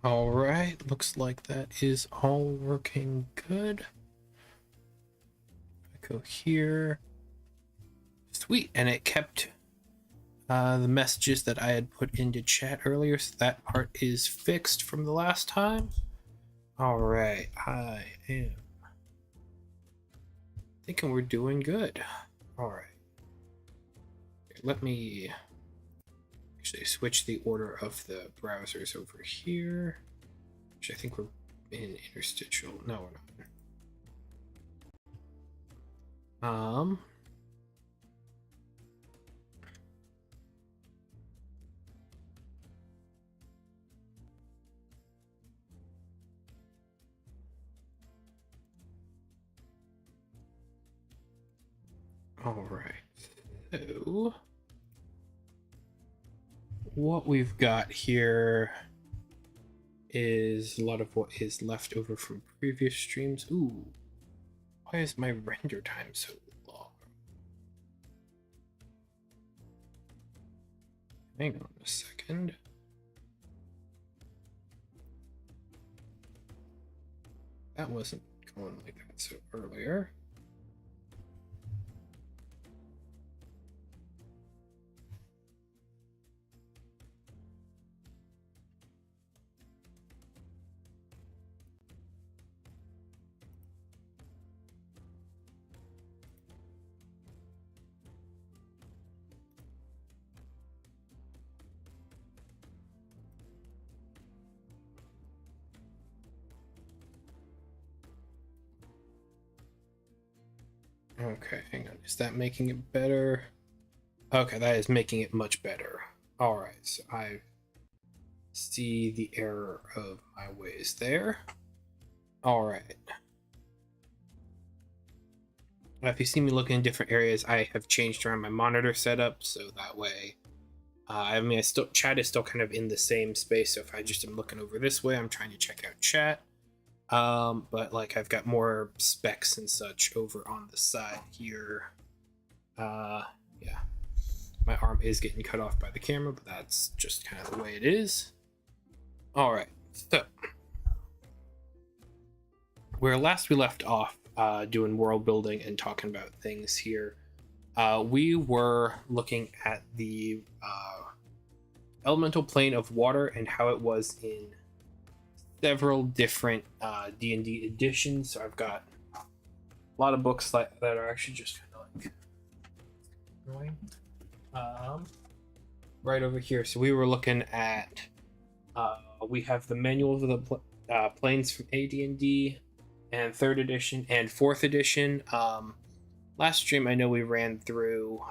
All right, looks like that is all working good. I go here. Sweet, and it kept the messages that I had put into chat earlier, so that part is fixed from the last time. All right, I am thinking we're doing good. All right, let me actually switch the order of the browsers over here, which I think we're in interstitial. No, we're not. All right, so what we've got here is a lot of what is left over from previous streams. Ooh, why is my render time so long? Hang on a second. That wasn't going like that so earlier. Okay, hang on. Is that making it better? Okay, that is making it much better. All right, so I see the error of my ways there. All right. If you see me looking in different areas, I have changed around my monitor setup, so that way, I mean, chat is still kind of in the same space. So if I just am looking over this way, I'm trying to check out chat. But like I've got more specs and such over on the side here. Yeah, my arm is getting cut off by the camera, but that's just kind of the way it is. All right, so where last we left off, doing world building and talking about things here, we were looking at the elemental plane of water and how it was in several different D&D editions. So I've got a lot of books that are actually just kind of like annoying. Right over here. So we were looking at we have the manual of the planes from AD&D and 3rd edition and 4th edition. Last stream I know we ran through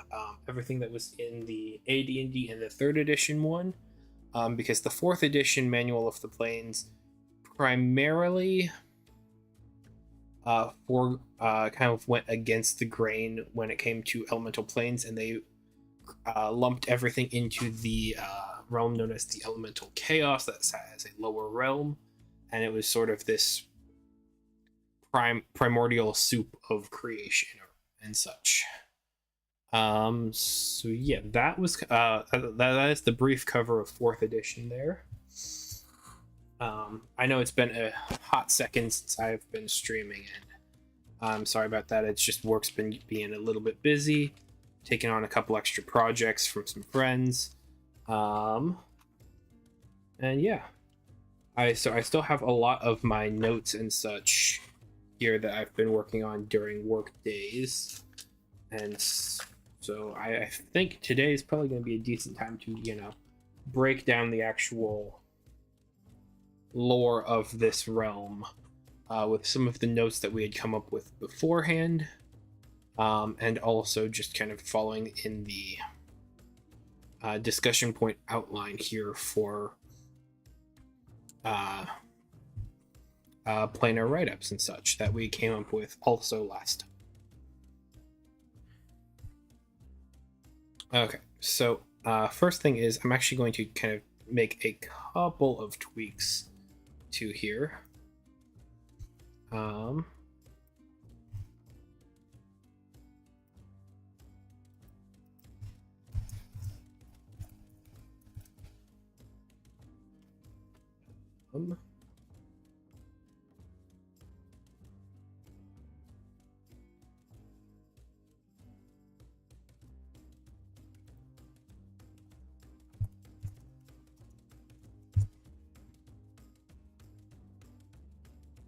everything that was in the AD&D and the 3rd edition one, because the 4th edition manual of the planes primarily kind of went against the grain when it came to elemental planes, and they lumped everything into the realm known as the elemental chaos that has a lower realm, and it was sort of this primordial soup of creation and such. So yeah, that was that is the brief cover of 4th edition there. I know it's been a hot second since I've been streaming, and I'm sorry about that. It's just work's been being a little bit busy, taking on a couple extra projects from some friends, and yeah, I still have a lot of my notes and such here that I've been working on during work days, and so I think today is probably going to be a decent time to break down the actual lore of this realm with some of the notes that we had come up with beforehand, and also just kind of following in the discussion point outline here for planar write-ups and such that we came up with also last time. Okay, so first thing is I'm actually going to kind of make a couple of tweaks to here.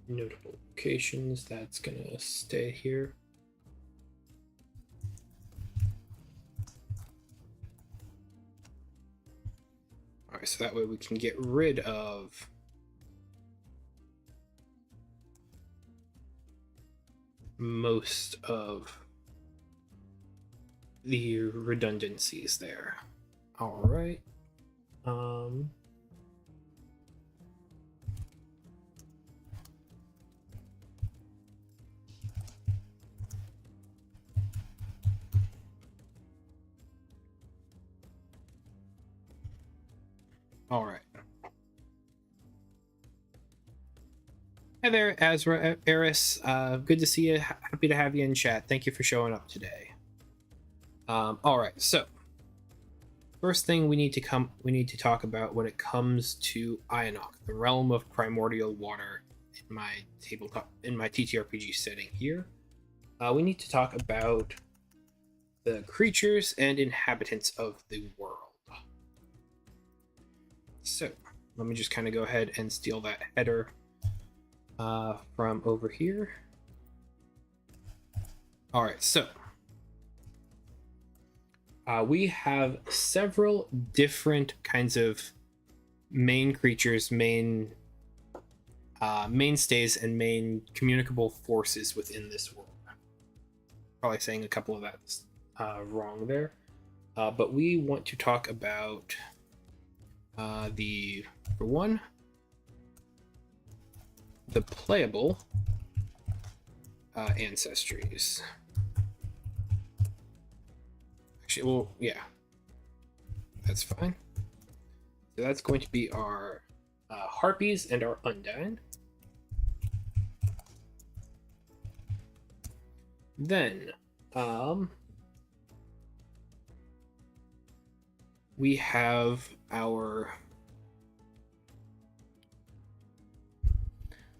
Notable locations, that's gonna stay here. All right, so that way we can get rid of most of the redundancies there. All right. All right. Hi there, Azra Eris. Good to see you. Happy to have you in chat. Thank you for showing up today. All right. So, first thing we need to talk about when it comes to Ionok, the realm of primordial water, in my tabletop, in my TTRPG setting here. We need to talk about the creatures and inhabitants of the world. So, let me just kind of go ahead and steal that header from over here. All right, so we have several different kinds of main creatures, mainstays, and main communicable forces within this world. Probably saying a couple of that's wrong there, but we want to talk about for one, the playable ancestries. Actually, well, yeah, that's fine. So that's going to be our harpies and our undyne. Then we have our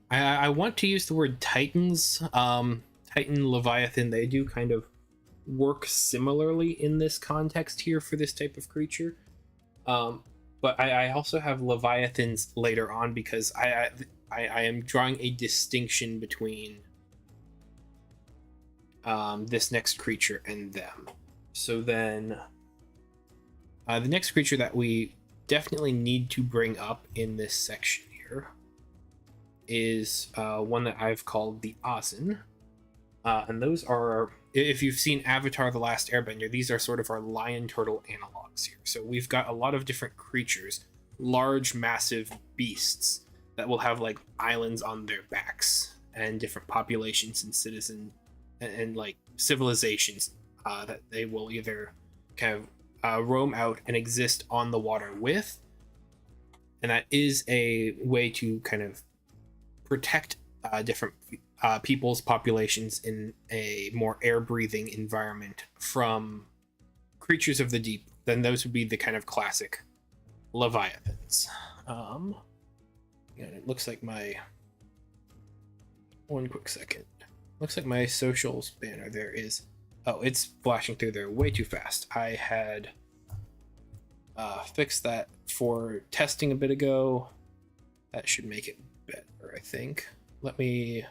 I want to use the word titans. Titan, Leviathan, they do kind of work similarly in this context here for this type of creature. But I also have Leviathans later on because I am drawing a distinction between this next creature and them. So then the next creature that we definitely need to bring up in this section here is one that I've called the Ozen. And those are, if you've seen Avatar: The Last Airbender, these are sort of our lion turtle analogs here. So we've got a lot of different creatures, large, massive beasts that will have like islands on their backs and different populations and citizen and like civilizations that they will either kind of roam out and exist on the water with. And that is a way to kind of protect different people's populations in a more air-breathing environment from creatures of the deep. Then those would be the kind of classic Leviathans. And it looks like my... One quick second. Looks like my socials banner there is... Oh, it's flashing through there way too fast. I had fixed that for testing a bit ago. That should make it better, I think. Let me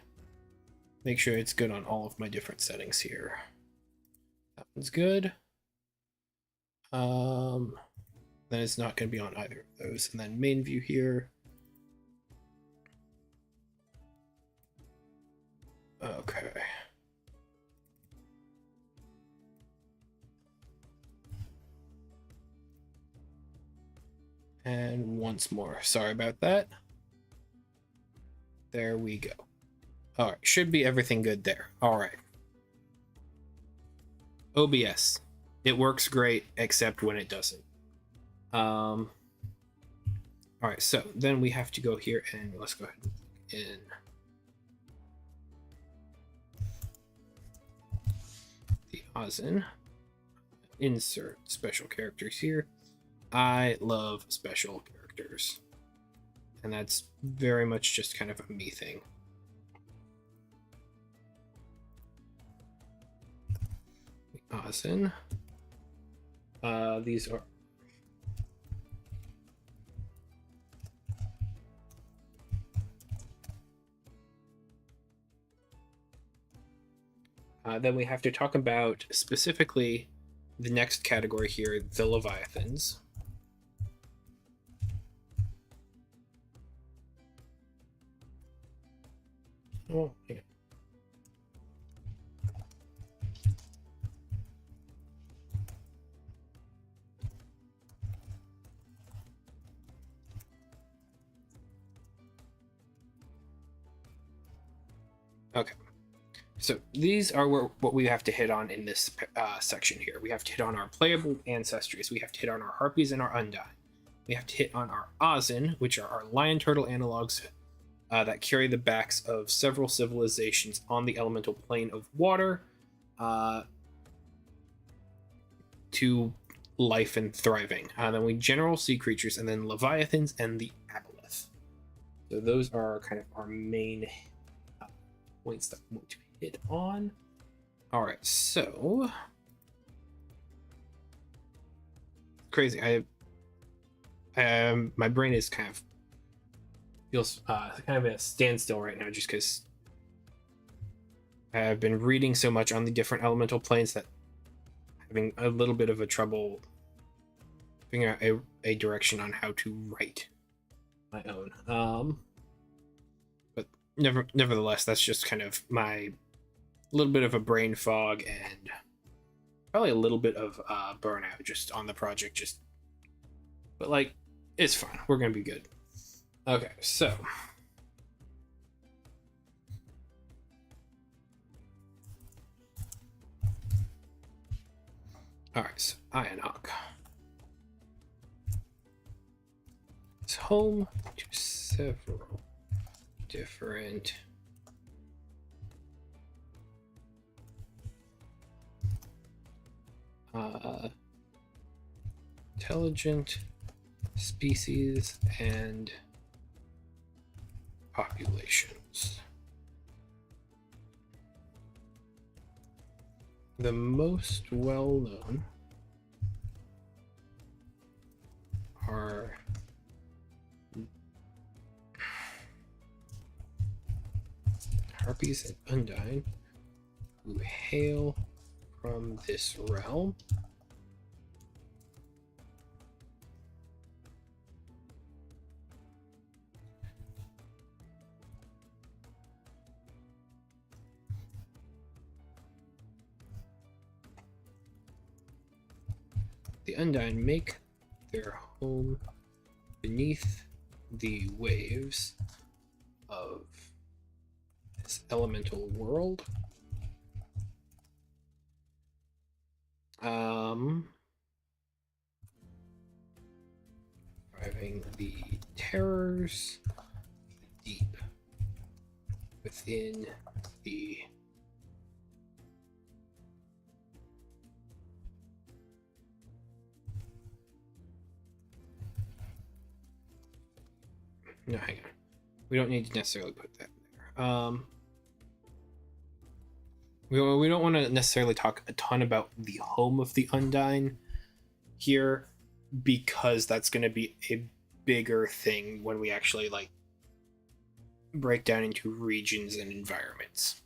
make sure it's good on all of my different settings here. That one's good. Then it's not going to be on either of those. And then main view here. Okay. And once more. Sorry about that. There we go. All right, should be everything good there. All right. OBS. It works great, except when it doesn't. All right, so then we have to go here and let's go ahead and in the Ozen. Insert special characters here. I love special characters. and that's very much just kind of a me thing. Awesome. These are then we have to talk about specifically the next category here, the Leviathans. Oh, yeah. Okay. So these are what we have to hit on in this section here. We have to hit on our playable ancestries. We have to hit on our harpies and our undyne. We have to hit on our Ozin, which are our lion turtle analogs that carry the backs of several civilizations on the elemental plane of water to life and thriving. Then we general sea creatures, and then Leviathans and the Aboleth. So those are kind of our main points that we want to hit on. All right, so crazy. My brain is kind of feels kind of at a standstill right now, just because I've been reading so much on the different elemental planes that I'm having a little bit of a trouble figuring out a direction on how to write my own. But nevertheless, that's just kind of my little bit of a brain fog and probably a little bit of burnout just on the project. But like, it's fine. We're gonna be good. Okay, so all right, so Ionok is home to several different intelligent species and populations. The most well-known are harpies and undyne, who hail from this realm. The undyne make their home beneath the waves of this elemental world. Driving the terrors deep within the no, hang on. We don't need to necessarily put that there. We don't want to necessarily talk a ton about the home of the undyne here, because that's going to be a bigger thing when we actually like break down into regions and environments.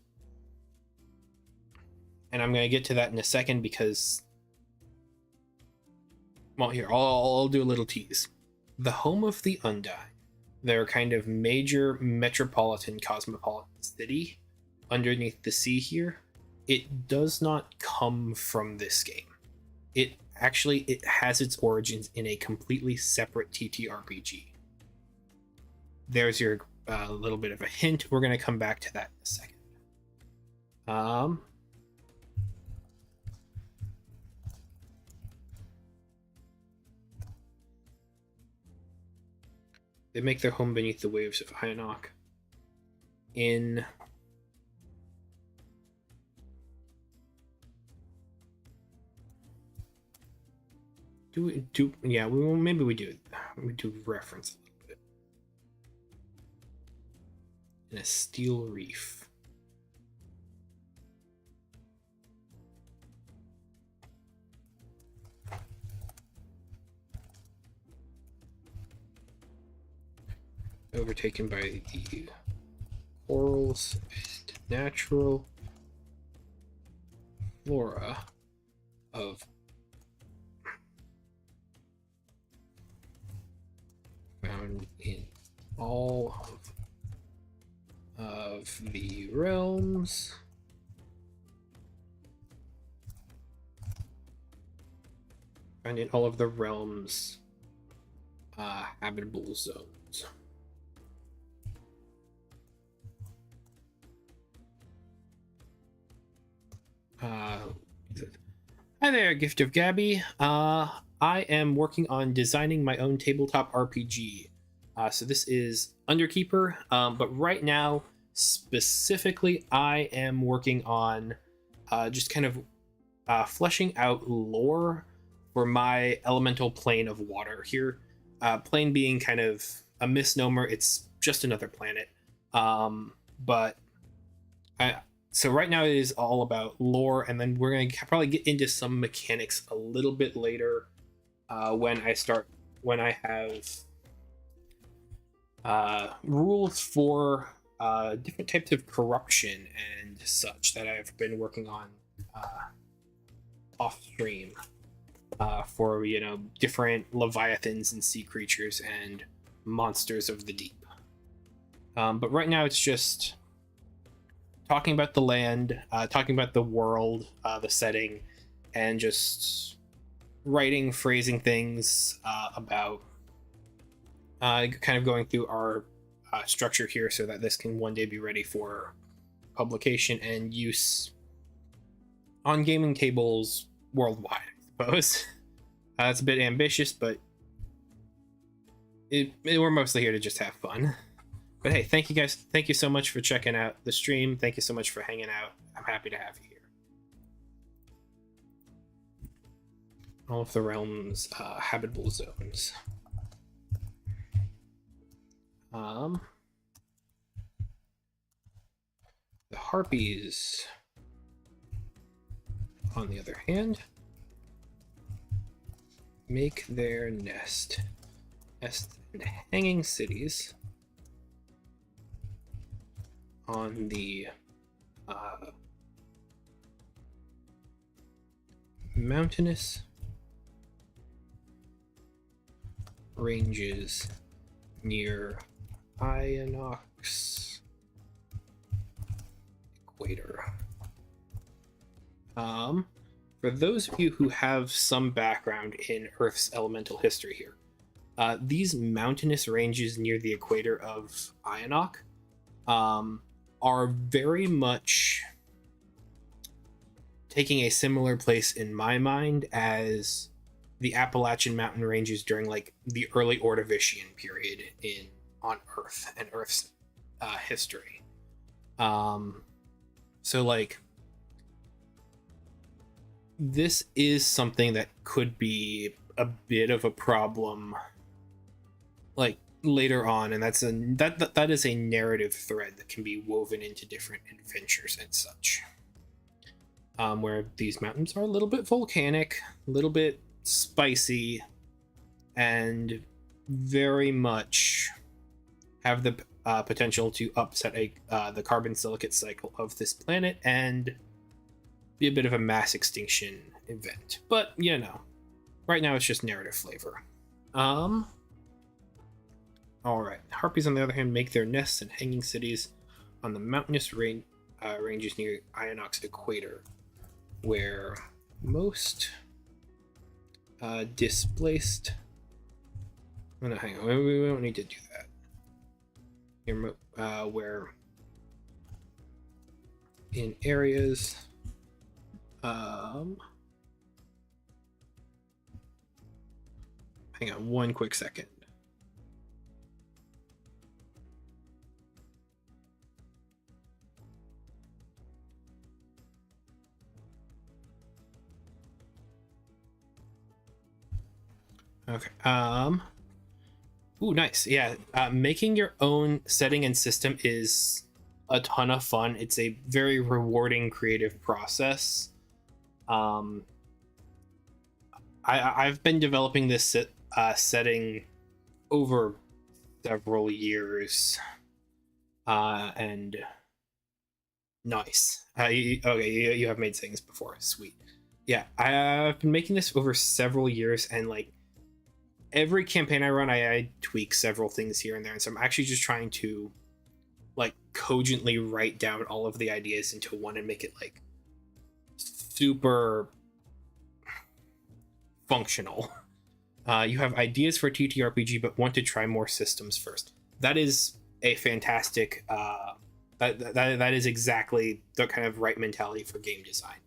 And I'm going to get to that in a second because, well, here, I'll do a little tease. The home of the undyne, their kind of major metropolitan cosmopolitan city underneath the sea here, it does not come from this game. It has its origins in a completely separate TTRPG. There's your little bit of a hint. We're going to come back to that in a second. They make their home beneath the waves of Ionok in maybe we do reference a little bit. and a steel reef. Overtaken by the corals and natural flora of found in all of the realms. Found in all of the realms habitable zones. Hi there, Gift of Gabby. I am working on designing my own tabletop RPG. So this is Underkeeper, but right now, specifically, I am working on just kind of fleshing out lore for my elemental plane of water here. Plane being kind of a misnomer, it's just another planet. So right now it is all about lore, and then we're going to probably get into some mechanics a little bit later when I have rules for different types of corruption and such that I've been working on off stream for different leviathans and sea creatures and monsters of the deep. But right now it's just talking about the land, talking about the world, the setting, and just writing, phrasing things about kind of going through our structure here so that this can one day be ready for publication and use on gaming tables worldwide, I suppose. It's a bit ambitious, but we're mostly here to just have fun. But hey, thank you guys. Thank you so much for checking out the stream. Thank you so much for hanging out. I'm happy to have you here. All of the realms, habitable zones. The harpies, on the other hand, make their nest in hanging cities on the mountainous ranges near Ionox equator. For those of you who have some background in Earth's elemental history here, these mountainous ranges near the equator of Ionox are very much taking a similar place in my mind as the Appalachian mountain ranges during like the early Ordovician period on Earth and Earth's history. So like this is something that could be a bit of a problem like later on, and that is a narrative thread that can be woven into different adventures and such. Where these mountains are a little bit volcanic, a little bit spicy, and very much have the potential to upset the carbon silicate cycle of this planet and be a bit of a mass extinction event. But right now it's just narrative flavor. Alright, harpies on the other hand make their nests in hanging cities on the mountainous ranges near Ionox equator, where most displaced... Oh, no, hang on, we don't need to do that. Here, where in areas hang on one quick second. Okay. Ooh, nice. Yeah, making your own setting and system is a ton of fun. It's a very rewarding creative process. Um, I've been developing this setting over several years, and nice. Okay, you have made things before. Sweet. Yeah, I've been making this over several years, and like every campaign I run, I tweak several things here and there, and so I'm actually just trying to like cogently write down all of the ideas into one and make it like super functional. You have ideas for TTRPG, but want to try more systems first. That is a fantastic. That is exactly the kind of right mentality for game design.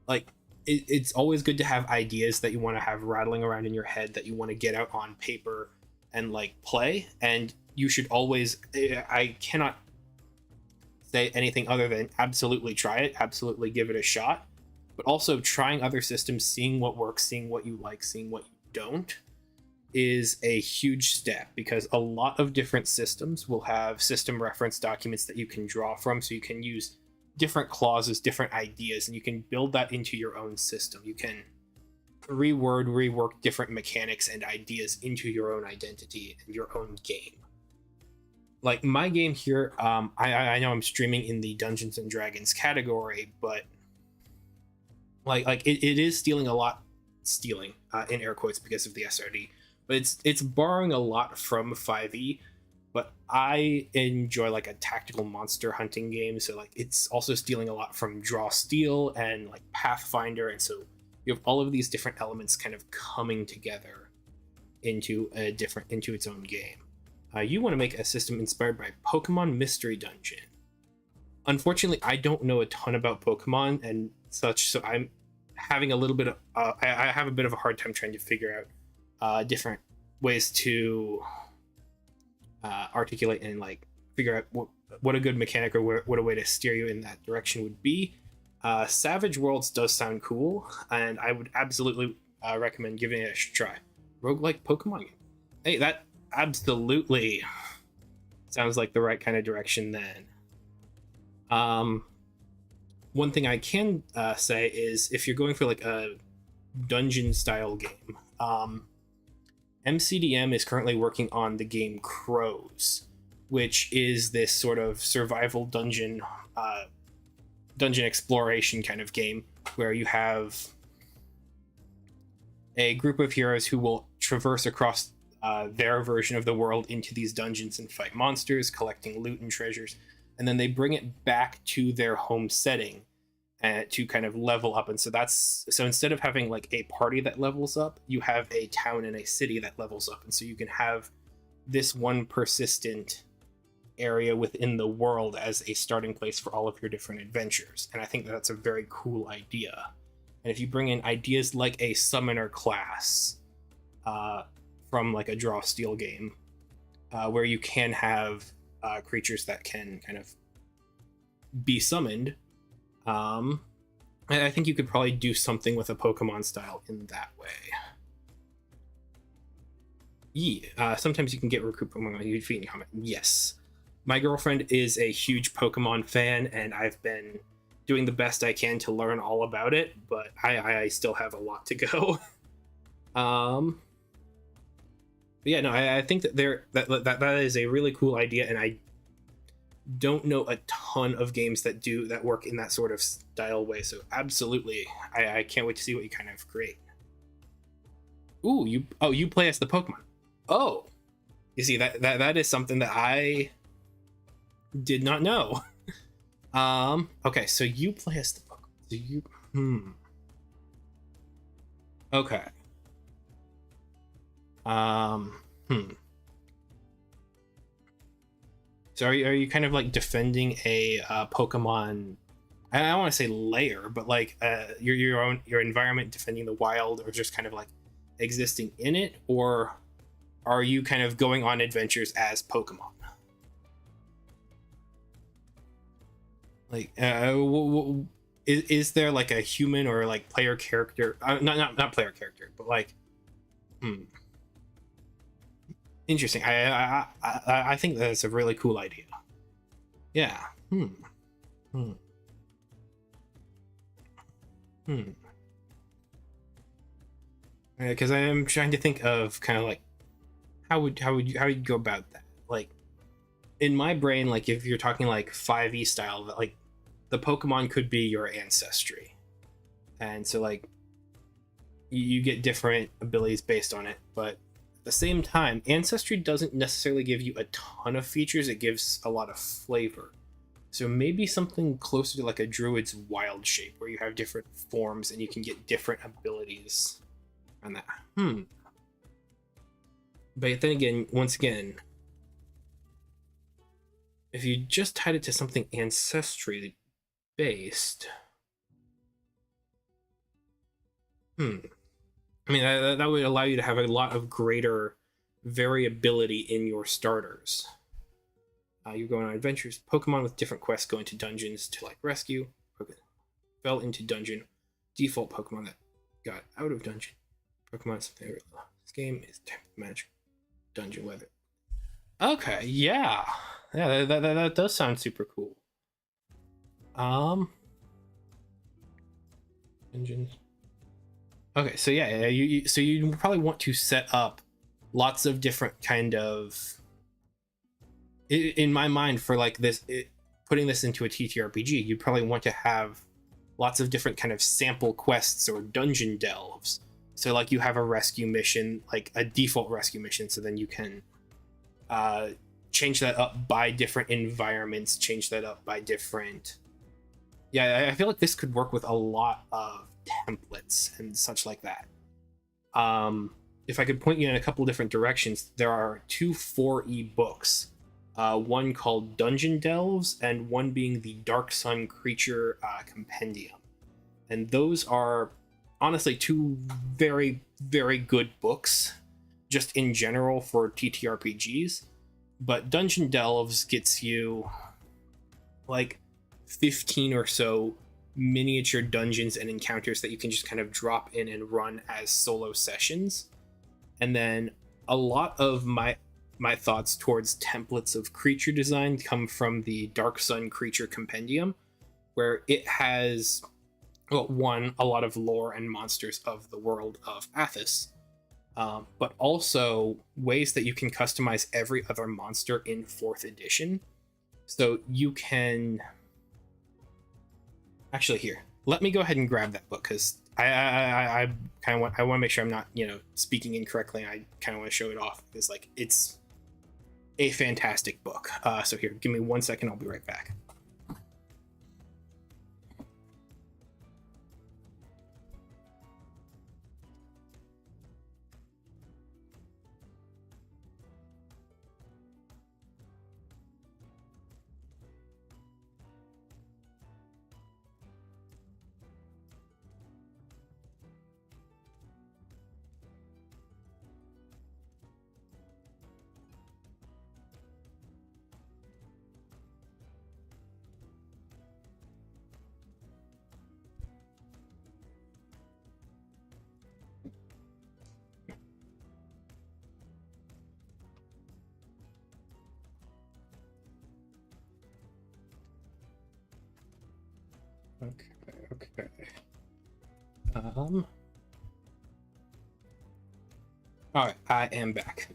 Like it's always good to have ideas that you want to have rattling around in your head that you want to get out on paper and like play. And you should always. I cannot say anything other than absolutely try it, absolutely give it a shot. But also trying other systems, seeing what works, seeing what you like, seeing what you don't, is a huge step, because a lot of different systems will have system reference documents that you can draw from, so you can use different clauses, different ideas, and you can build that into your own system. You can rework different mechanics and ideas into your own identity and your own game. Like my game here, I know I'm streaming in the Dungeons and Dragons category, but like it is stealing in air quotes because of the SRD, but it's borrowing a lot from 5e. But I enjoy like a tactical monster hunting game, so like it's also stealing a lot from Draw Steel and like Pathfinder, and so you have all of these different elements kind of coming together into its own game. You want to make a system inspired by Pokemon Mystery Dungeon. Unfortunately, I don't know a ton about Pokemon and such, so I'm having a little bit of I have a bit of a hard time trying to figure out different ways to articulate and like figure out what a good mechanic or what a way to steer you in that direction would be. Savage Worlds does sound cool, and I would absolutely recommend giving it a try. Roguelike Pokemon game. Hey, that absolutely sounds like the right kind of direction then. One thing I can say is if you're going for like a dungeon style game, MCDM is currently working on the game Crows, which is this sort of survival dungeon exploration kind of game where you have a group of heroes who will traverse across their version of the world into these dungeons and fight monsters, collecting loot and treasures, and then they bring it back to their home setting to kind of level up. And so instead of having like a party that levels up, you have a town and a city that levels up, and so you can have this one persistent area within the world as a starting place for all of your different adventures. And I think that's a very cool idea. And if you bring in ideas like a summoner class from like a Draw Steel game, where you can have creatures that can kind of be summoned, I think you could probably do something with a Pokemon style in that way. Yeah, sometimes you can get recruit Pokemon you defeat in combat. Yes. My girlfriend is a huge Pokemon fan, and I've been doing the best I can to learn all about it, but I still have a lot to go. But yeah, no, I think that that is a really cool idea, and I don't know a ton of games that work in that sort of style way. So absolutely, I can't wait to see what you kind of create. Ooh, you play as the Pokemon. Oh, you see that is something that I did not know. Okay, so you play as the Pokemon. So you Okay. So are you kind of like defending a Pokemon? I don't want to say lair, but like your environment, defending the wild, or just kind of like existing in it, or are you kind of going on adventures as Pokemon? Like, is there like a human or like player character? Not player character, but like, Interesting. I think that's a really cool idea. Yeah. Hmm. Hmm. Hmm. Because I am trying to think of kind of like how would you go about that? Like in my brain, like if you're talking like 5e style, like the Pokemon could be your ancestry, and so like you get different abilities based on it, but at the same time, ancestry doesn't necessarily give you a ton of features. It gives a lot of flavor. So maybe something closer to like a druid's wild shape, where you have different forms and you can get different abilities on that. But then again, once again, if you just tied it to something ancestry based, I mean, that would allow you to have a lot of greater variability in your starters. You go on adventures. Pokemon with different quests go into dungeons to like rescue. Fell into dungeon. Default Pokemon that got out of dungeon. Pokemon something. This game is magic dungeon weather. Okay, yeah, that does sound super cool. Dungeons. Okay, so yeah, so you probably want to set up lots of different kind of. In my mind, for like this, putting this into a TTRPG, you probably want to have lots of different kind of sample quests or dungeon delves. So like you have a rescue mission, like a default rescue mission, so then you can change that up by different environments, change that up by different. Yeah, I feel like this could work with a lot of templates and such like that. If I could point you in a couple different directions, there are two 4e books. One called Dungeon Delves, and one being the Dark Sun Creature Compendium. And those are honestly two very, very good books, just in general for TTRPGs. But Dungeon Delves gets you like 15 or so miniature dungeons and encounters that you can just kind of drop in and run as solo sessions. And then a lot of my thoughts towards templates of creature design come from the Dark Sun Creature Compendium, where it has, well, one, a lot of lore and monsters of the world of Athos, but also ways that you can customize every other monster in 4th edition. So you can actually, here, let me go ahead and grab that book, because I kind of want to make sure I'm not speaking incorrectly. I kind of want to show it off because like it's a fantastic book. So here, give me 1 second. I'll be right back. Okay. All right, I am back.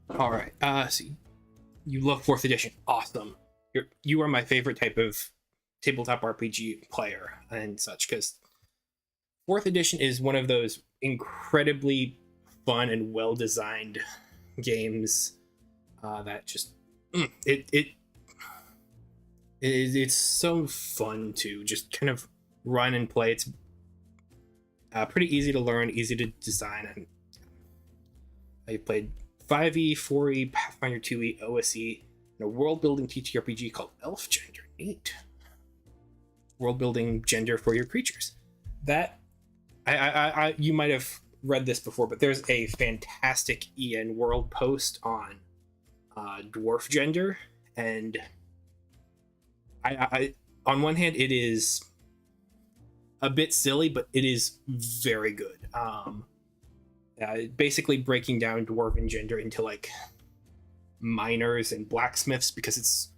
All right. So you love 4th edition. Awesome. You are my favorite type of tabletop RPG player and such, because 4th edition is one of those incredibly fun and well designed games that just it's so fun to just kind of run and play. It's pretty easy to learn, easy to design, and I played 5e, 4e, Pathfinder 2e, OSE, and a world-building TTRPG called Elf Gender. Neat. World-building gender for your creatures. That you might have read this before, but there's a fantastic EN World post on dwarf gender, and I on one hand it is a bit silly, but it is very good. Basically breaking down dwarven gender into like miners and blacksmiths, because it's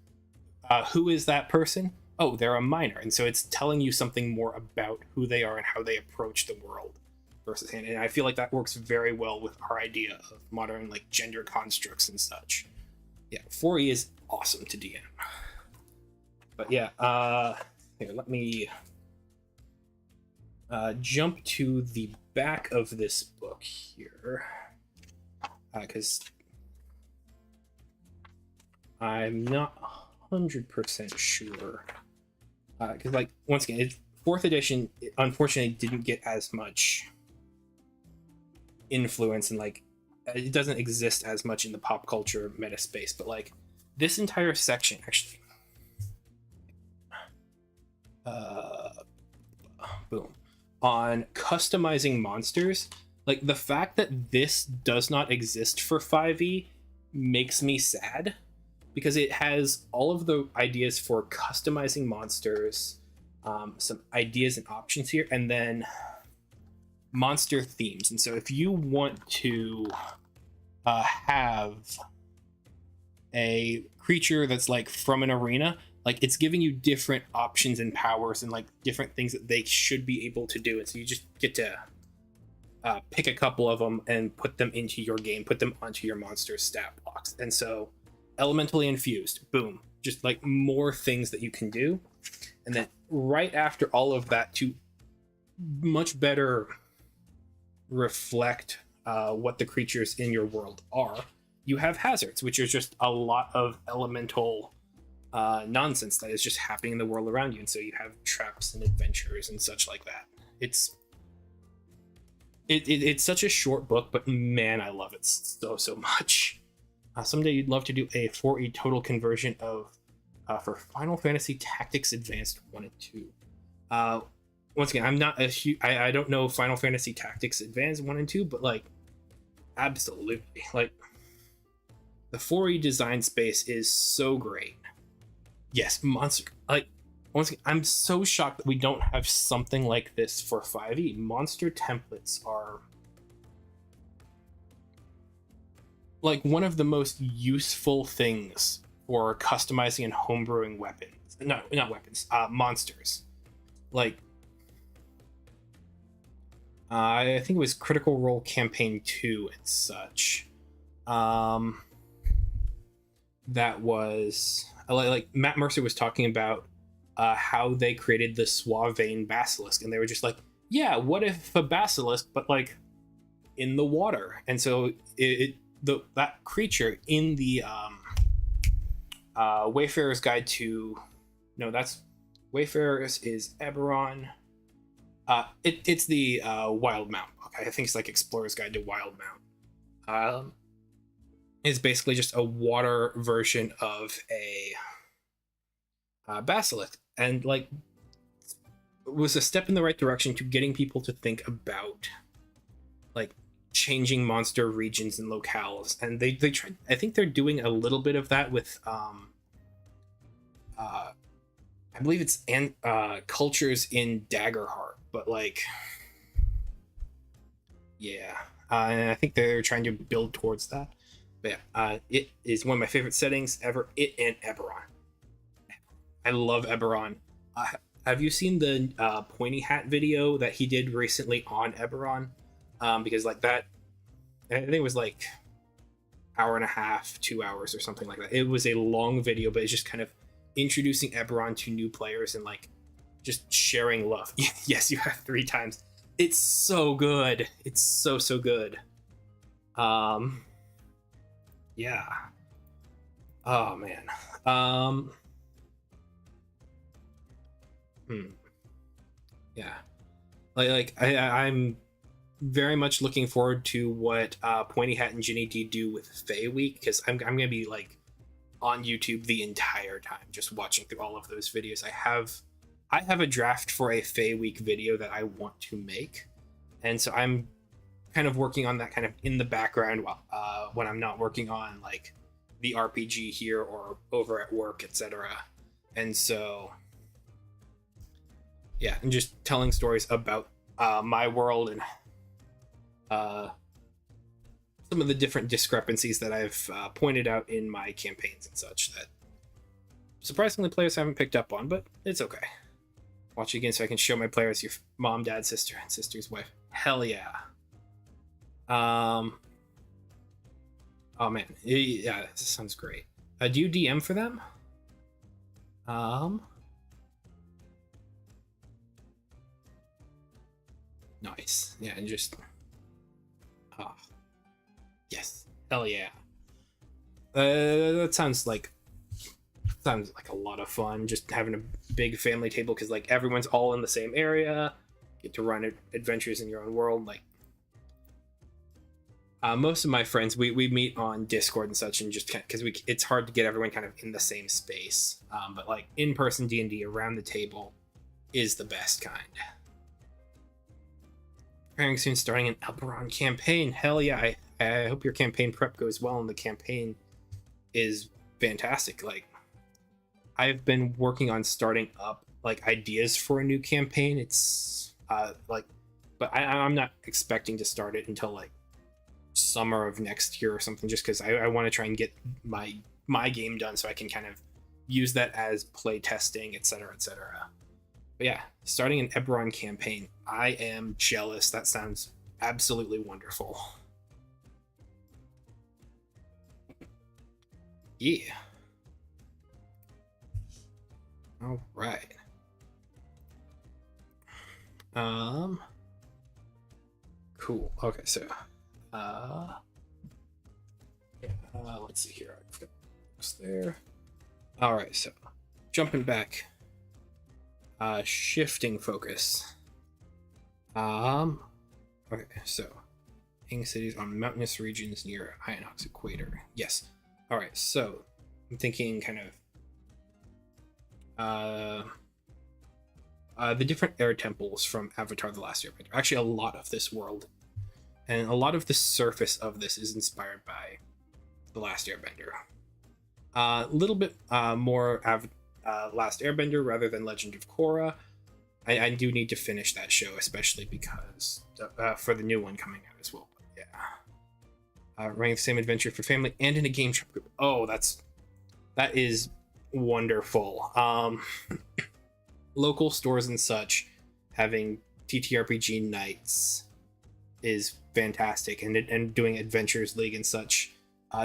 who is that person? Oh, they're a miner, and so it's telling you something more about who they are and how they approach the world versus hand. And I feel like that works very well with our idea of modern like gender constructs and such. Yeah, 4E is awesome to DM. But yeah, here, let me jump to the back of this book here, because I'm not 100% sure. Because like once again, fourth edition unfortunately didn't get as much influence, and like it doesn't exist as much in the pop culture meta space. But like this entire section actually, boom, on customizing monsters. Like the fact that this does not exist for 5e makes me sad, because it has all of the ideas for customizing monsters, some ideas and options here, and then monster themes. And so if you want to have a creature that's like from an arena, like it's giving you different options and powers and like different things that they should be able to do. And so you just get to pick a couple of them and put them into your game, put them onto your monster stat blocks. And so elementally infused, boom, just like more things that you can do. And then right after all of that, to much better reflect what the creatures in your world are, you have hazards, which are just a lot of elemental nonsense that is just happening in the world around you. And so you have traps and adventures and such like that. It's such a short book, but man, I love it so much. Someday you'd love to do a 4E total conversion of for Final Fantasy Tactics Advanced 1 and 2. Once again, I'm not a huge, I don't know Final Fantasy Tactics Advanced 1 and 2, but like absolutely, like the 4E design space is so great. Yes, monster, like once again, I'm so shocked that we don't have something like this for 5E. Monster templates are like one of the most useful things for customizing and homebrewing weapons. No, not weapons, monsters. Like, I think it was Critical Role Campaign 2 and such. That was, like Matt Mercer was talking about how they created the Suavane Basilisk, and they were just like, yeah, what if a basilisk, but like in the water? And so that creature in the Wayfarer's Guide to, no, that's Wayfarer's is Eberron. It's the Wild Mount book. I think it's like Explorer's Guide to Wild Mount. It's basically just a water version of a basilisk, and like it was a step in the right direction to getting people to think about like changing monster regions and locales. And they tried, I think they're doing a little bit of that with I believe it's cultures in Daggerheart, but like yeah, and I think they're trying to build towards that. But yeah, it is one of my favorite settings ever. It and Eberron. I love Eberron. Have you seen the Pointy Hat video that he did recently on Eberron? Because like that, I think it was like hour and a half, 2 hours or something like that. It was a long video, but it's just kind of introducing Eberron to new players and like just sharing love. Yes, you have 3 times. It's so good. It's so good. Yeah. Oh man. Yeah. I'm very much looking forward to what Pointy Hat and Ginny D do with Fae Week, because I'm gonna be like on YouTube the entire time just watching through all of those videos. I have a draft for a Fae Week video that I want to make, and so I'm kind of working on that kind of in the background while when I'm not working on like the RPG here or over at work, etc. And so yeah, and just telling stories about my world and some of the different discrepancies that I've pointed out in my campaigns and such that surprisingly players haven't picked up on, but it's okay. Watch it again so I can show my players your mom, dad, sister, and sister's wife. Hell yeah. Oh man, yeah, this sounds great. Do you DM for them? Nice. Yeah, and just yes. Hell yeah. That sounds like a lot of fun, just having a big family table, because like everyone's all in the same area, get to run adventures in your own world. Like most of my friends, we meet on Discord and such, and just because it's hard to get everyone kind of in the same space, but like in-person D&D around the table is the best kind. Preparing soon, starting an Eberron campaign. Hell yeah. I hope your campaign prep goes well, and the campaign is fantastic. Like, I've been working on starting up like ideas for a new campaign. It's but I'm not expecting to start it until like summer of next year or something, just because I want to try and get my game done so I can kind of use that as play testing, etc., etc. But yeah, starting an Eberron campaign, I am jealous. That sounds absolutely wonderful. Yeah. All right. Cool. Okay, so let's see here. I've got books there. All right, so jumping back, shifting focus. Okay, so hang cities on mountainous regions near Inox equator. Yes. All right, so I'm thinking kind of the different air temples from Avatar: The Last Airbender. Actually, a lot of this world and a lot of the surface of this is inspired by The Last Airbender. A little bit more Last Airbender rather than Legend of Korra. I do need to finish that show, especially because for the new one coming out as well. But yeah, running the same adventure for family and in a game shop group. Oh, that is wonderful. Local stores and such having TTRPG nights is fantastic, and doing Adventures League and such.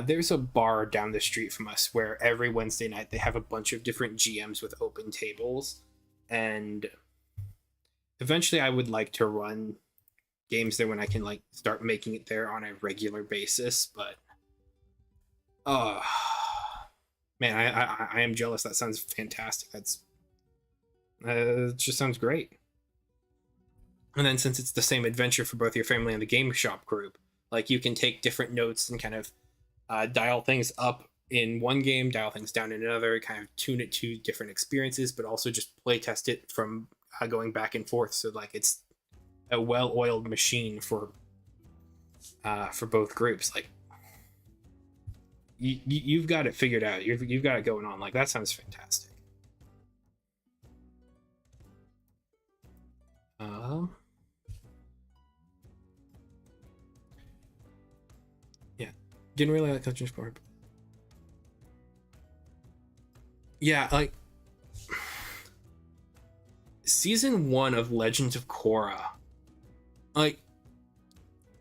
There's a bar down the street from us where every Wednesday night they have a bunch of different GMs with open tables, and eventually I would like to run games there when I can like start making it there on a regular basis. But man, I am jealous. That sounds fantastic. That's it just sounds great. And then since it's the same adventure for both your family and the game shop group, like you can take different notes and kind of dial things up in one game, dial things down in another, kind of tune it to different experiences, but also just play test it from going back and forth. So like it's a well-oiled machine for both groups. Like you've got it figured out. You've got it going on. Like that sounds fantastic. Yeah, didn't really like Legends of Korra. Yeah, like season 1 of Legends of Korra, like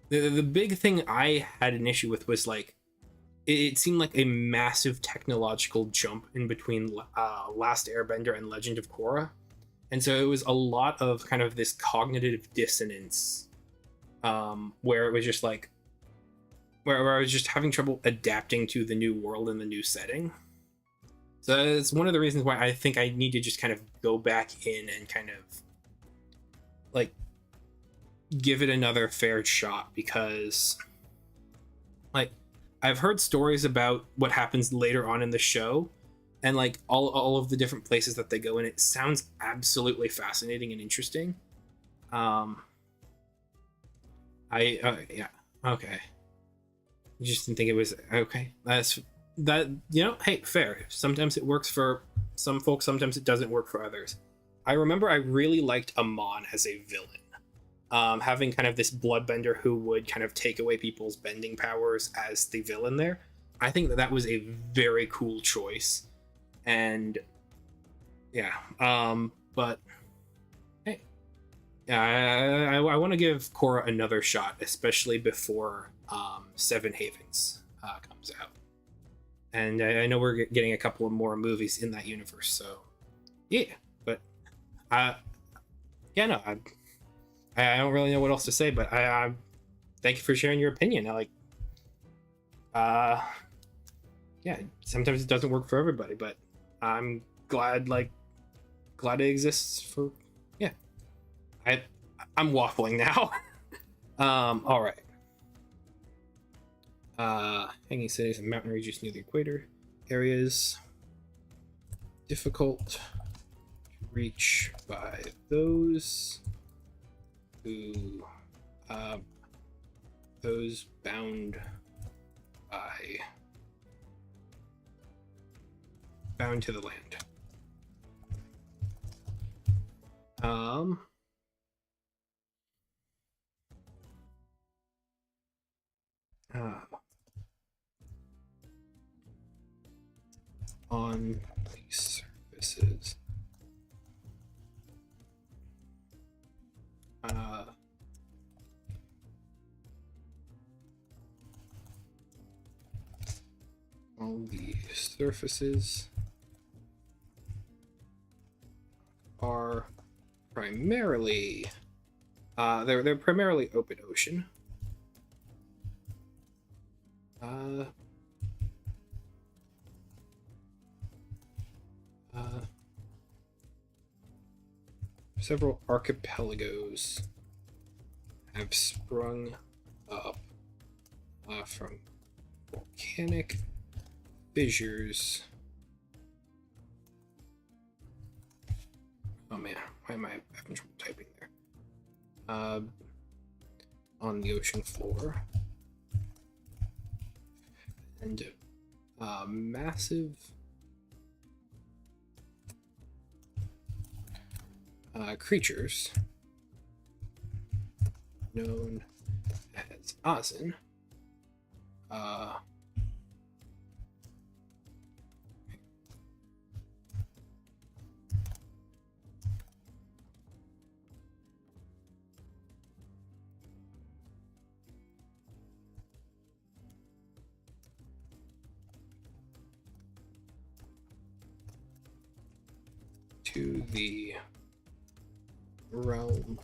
the big thing I had an issue with was like it seemed like a massive technological jump in between Last Airbender and Legend of Korra. And so it was a lot of kind of this cognitive dissonance, where it was just like, where I was just having trouble adapting to the new world and the new setting. So it's one of the reasons why I think I need to just kind of go back in and kind of like give it another fair shot, because like I've heard stories about what happens later on in the show, and like all of the different places that they go in. It sounds absolutely fascinating and interesting. Yeah, okay. I just didn't think it was okay. That's that, you know, hey, fair. Sometimes it works for some folks, sometimes it doesn't work for others. I remember I really liked Amon as a villain. having kind of this bloodbender who would kind of take away people's bending powers as the villain there. I think that was a very cool choice. And yeah, but hey, yeah, I want to give Korra another shot, especially before Seven Havens comes out. And I know we're getting a couple of more movies in that universe, so yeah. But yeah, no, I don't really know what else to say, but I thank you for sharing your opinion. I like, yeah, sometimes it doesn't work for everybody, but I'm glad it exists for, yeah. I'm waffling now. All right. Hanging cities and mountain regions near the equator areas. Difficult to reach by those who, those bound to the land. On these surfaces, all the surfaces are primarily they're primarily open ocean. Several archipelagos have sprung up from volcanic fissures. Oh man, why am I having trouble typing there? On the ocean floor. And massive creatures known as Ozin to the realm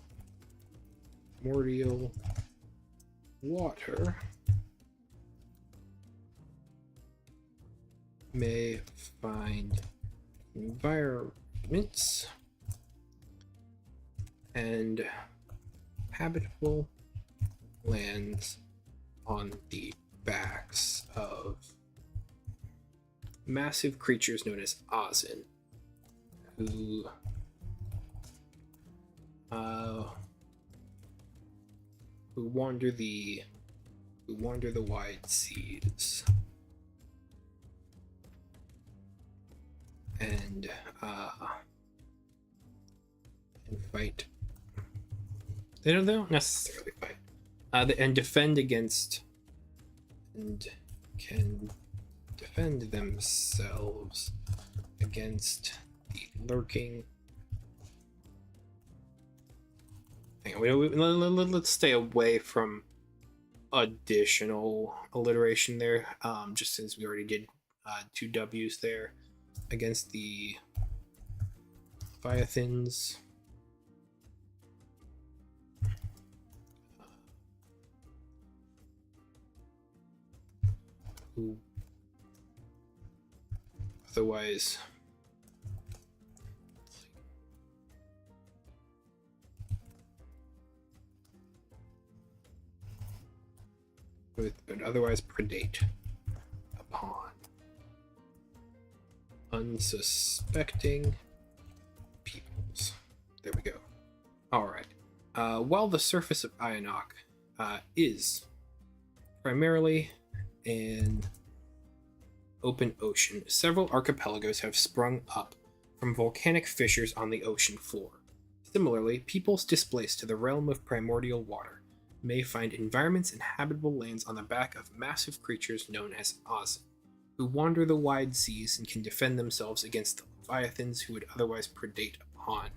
Primordial water may find environments and habitable lands on the backs of massive creatures known as Ozin, who wander the wide seas and fight. They don't necessarily fight, and defend against, and can defend themselves against the lurking. Hang on, let's stay away from additional alliteration there, just since we already did 2 W's there against the Leviathans. Who otherwise would otherwise predate upon unsuspecting peoples. There we go. All right. While the surface of Ionok is primarily an open ocean, several archipelagos have sprung up from volcanic fissures on the ocean floor. Similarly, peoples displaced to the realm of primordial water may find environments and habitable lands on the back of massive creatures known as Oz, who wander the wide seas and can defend themselves against the leviathans who would otherwise predate upon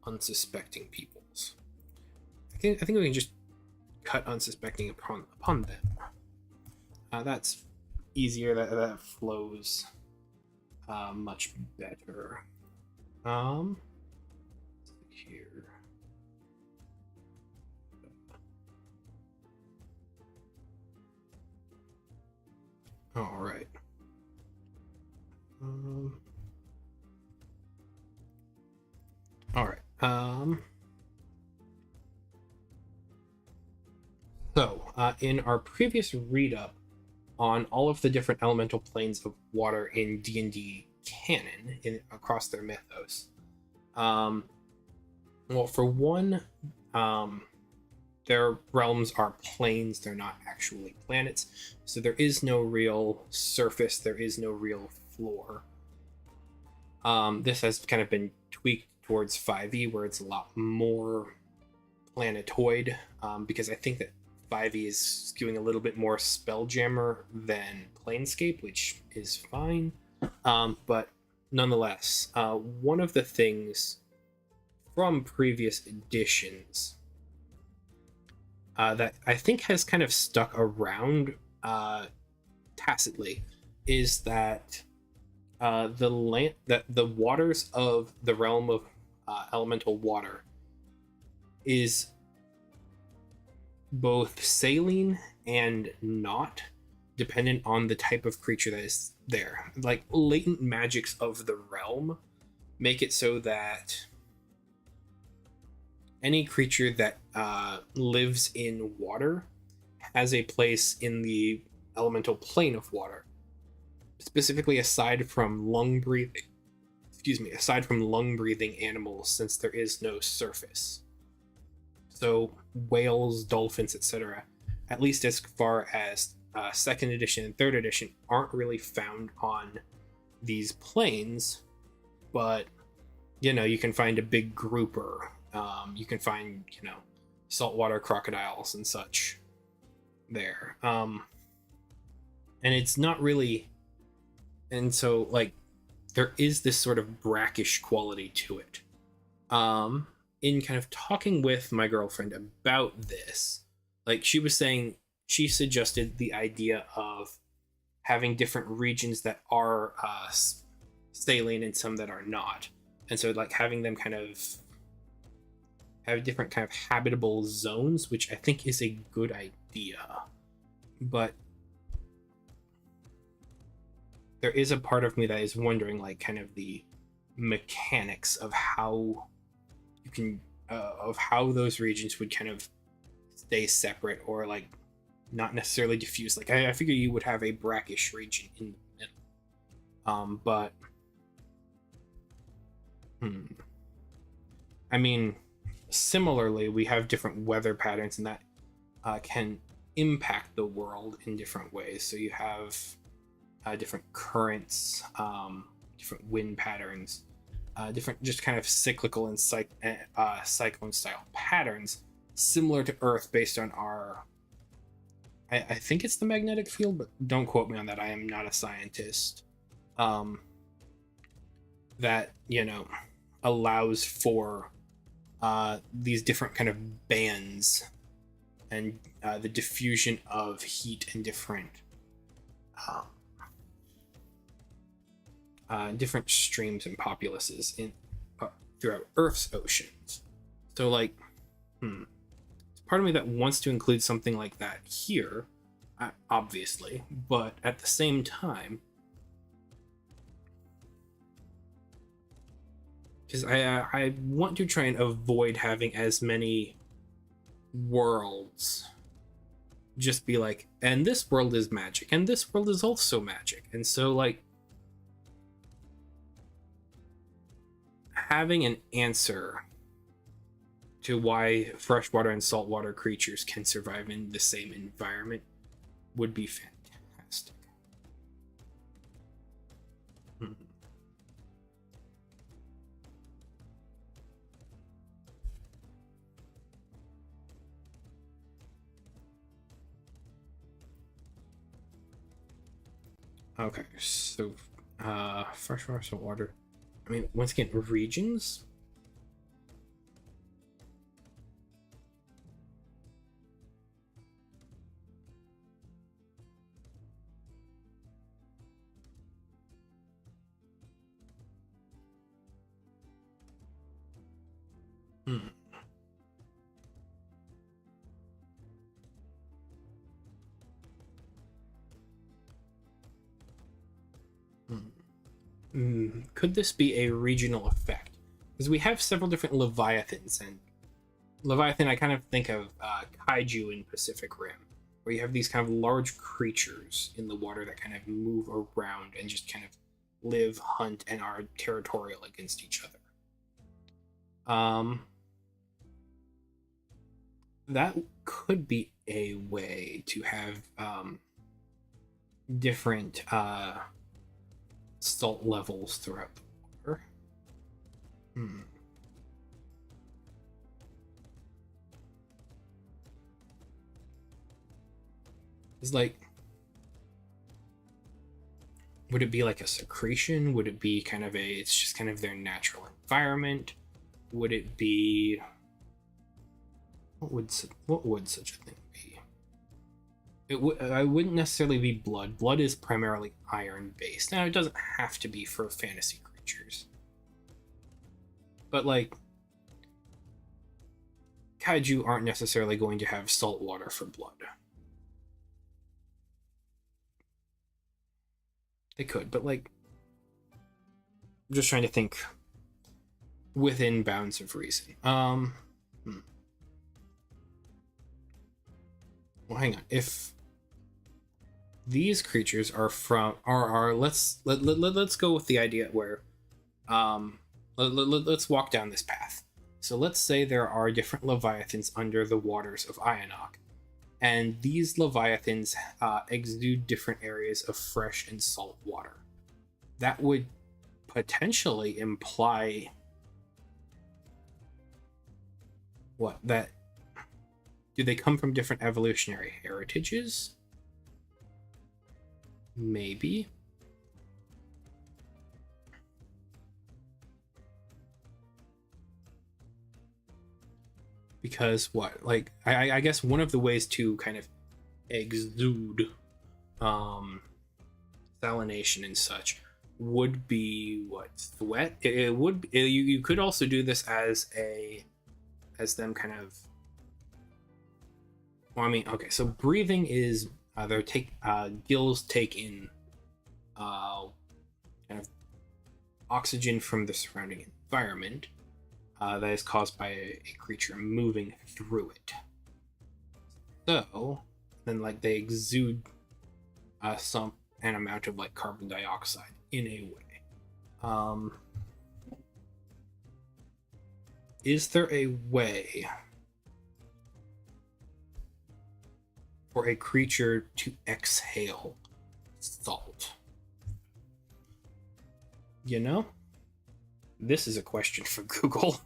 unsuspecting peoples. I think we can just cut unsuspecting upon them. That's easier. That flows much better. Here. All right. All right. So, in our previous read-up on all of the different elemental planes of water in D&D canon across their mythos, well, for one, their realms are planes, they're not actually planets, so there is no real surface, there is no real floor. This has kind of been tweaked towards 5e, where it's a lot more planetoid, because I think that 5e is skewing a little bit more Spelljammer than Planescape, which is fine. But nonetheless, one of the things from previous editions that I think has kind of stuck around tacitly is that the waters of the realm of elemental water is both saline and not, dependent on the type of creature that is there. Like, latent magics of the realm make it so that any creature that lives in water has a place in the elemental plane of water. Specifically, aside from lung breathing animals, since there is no surface. So whales, dolphins, etc., at least as far as second edition and third edition, aren't really found on these planes, but you can find a big grouper. You can find saltwater crocodiles and such there, and it's not really, and so like there is this sort of brackish quality to it. In kind of talking with my girlfriend about this, like she was saying, she suggested the idea of having different regions that are saline and some that are not, and so like having them kind of have different kind of habitable zones, which I think is a good idea. But there is a part of me that is wondering, like, kind of the mechanics of how you can of how those regions would kind of stay separate, or like not necessarily diffuse. Like I figure you would have a brackish region in the middle, but I mean, similarly, we have different weather patterns, and that can impact the world in different ways. So you have different currents, different wind patterns, different just kind of cyclical and cyclone style patterns, similar to Earth, based on our I think it's the magnetic field, but don't quote me on that. I am not a scientist. That allows for these different kind of bands and the diffusion of heat in different streams and populaces in throughout Earth's oceans. So like, it's part of me that wants to include something like that here, obviously, but at the same time, because I want to try and avoid having as many worlds just be like, and this world is magic, and this world is also magic, and so like having an answer to why freshwater and saltwater creatures can survive in the same environment would be fantastic. Okay, so freshwater, salt water. I mean, once again, regions. Hmm. Could this be a regional effect? Because we have several different leviathans, and leviathan I kind of think of kaiju in Pacific Rim, where you have these kind of large creatures in the water that kind of move around and just kind of live, hunt, and are territorial against each other. That could be a way to have different salt levels throughout the water. It's like, would it be like a secretion? Would it be kind of it's just kind of their natural environment? Would it be, what would such a thing be? I wouldn't necessarily be blood. Blood is primarily iron based. Now, it doesn't have to be for fantasy creatures. But like, kaiju aren't necessarily going to have salt water for blood. They could, but like, I'm just trying to think within bounds of reason. Well, hang on. If these creatures are from let's go with the idea where let's walk down this path. So let's say there are different leviathans under the waters of Ionok, and these leviathans exude different areas of fresh and salt water. That would potentially imply what? That do they come from different evolutionary heritages? Maybe. Because what? Like, I guess one of the ways to kind of exude salination and such would be what? Sweat? It would you could also do this as them kind of, well, I mean, okay, so breathing is their gills take in kind of oxygen from the surrounding environment that is caused by a creature moving through it. So then, like, they exude an amount of like carbon dioxide in a way. Is there a way for a creature to exhale salt? You know, this is a question for Google.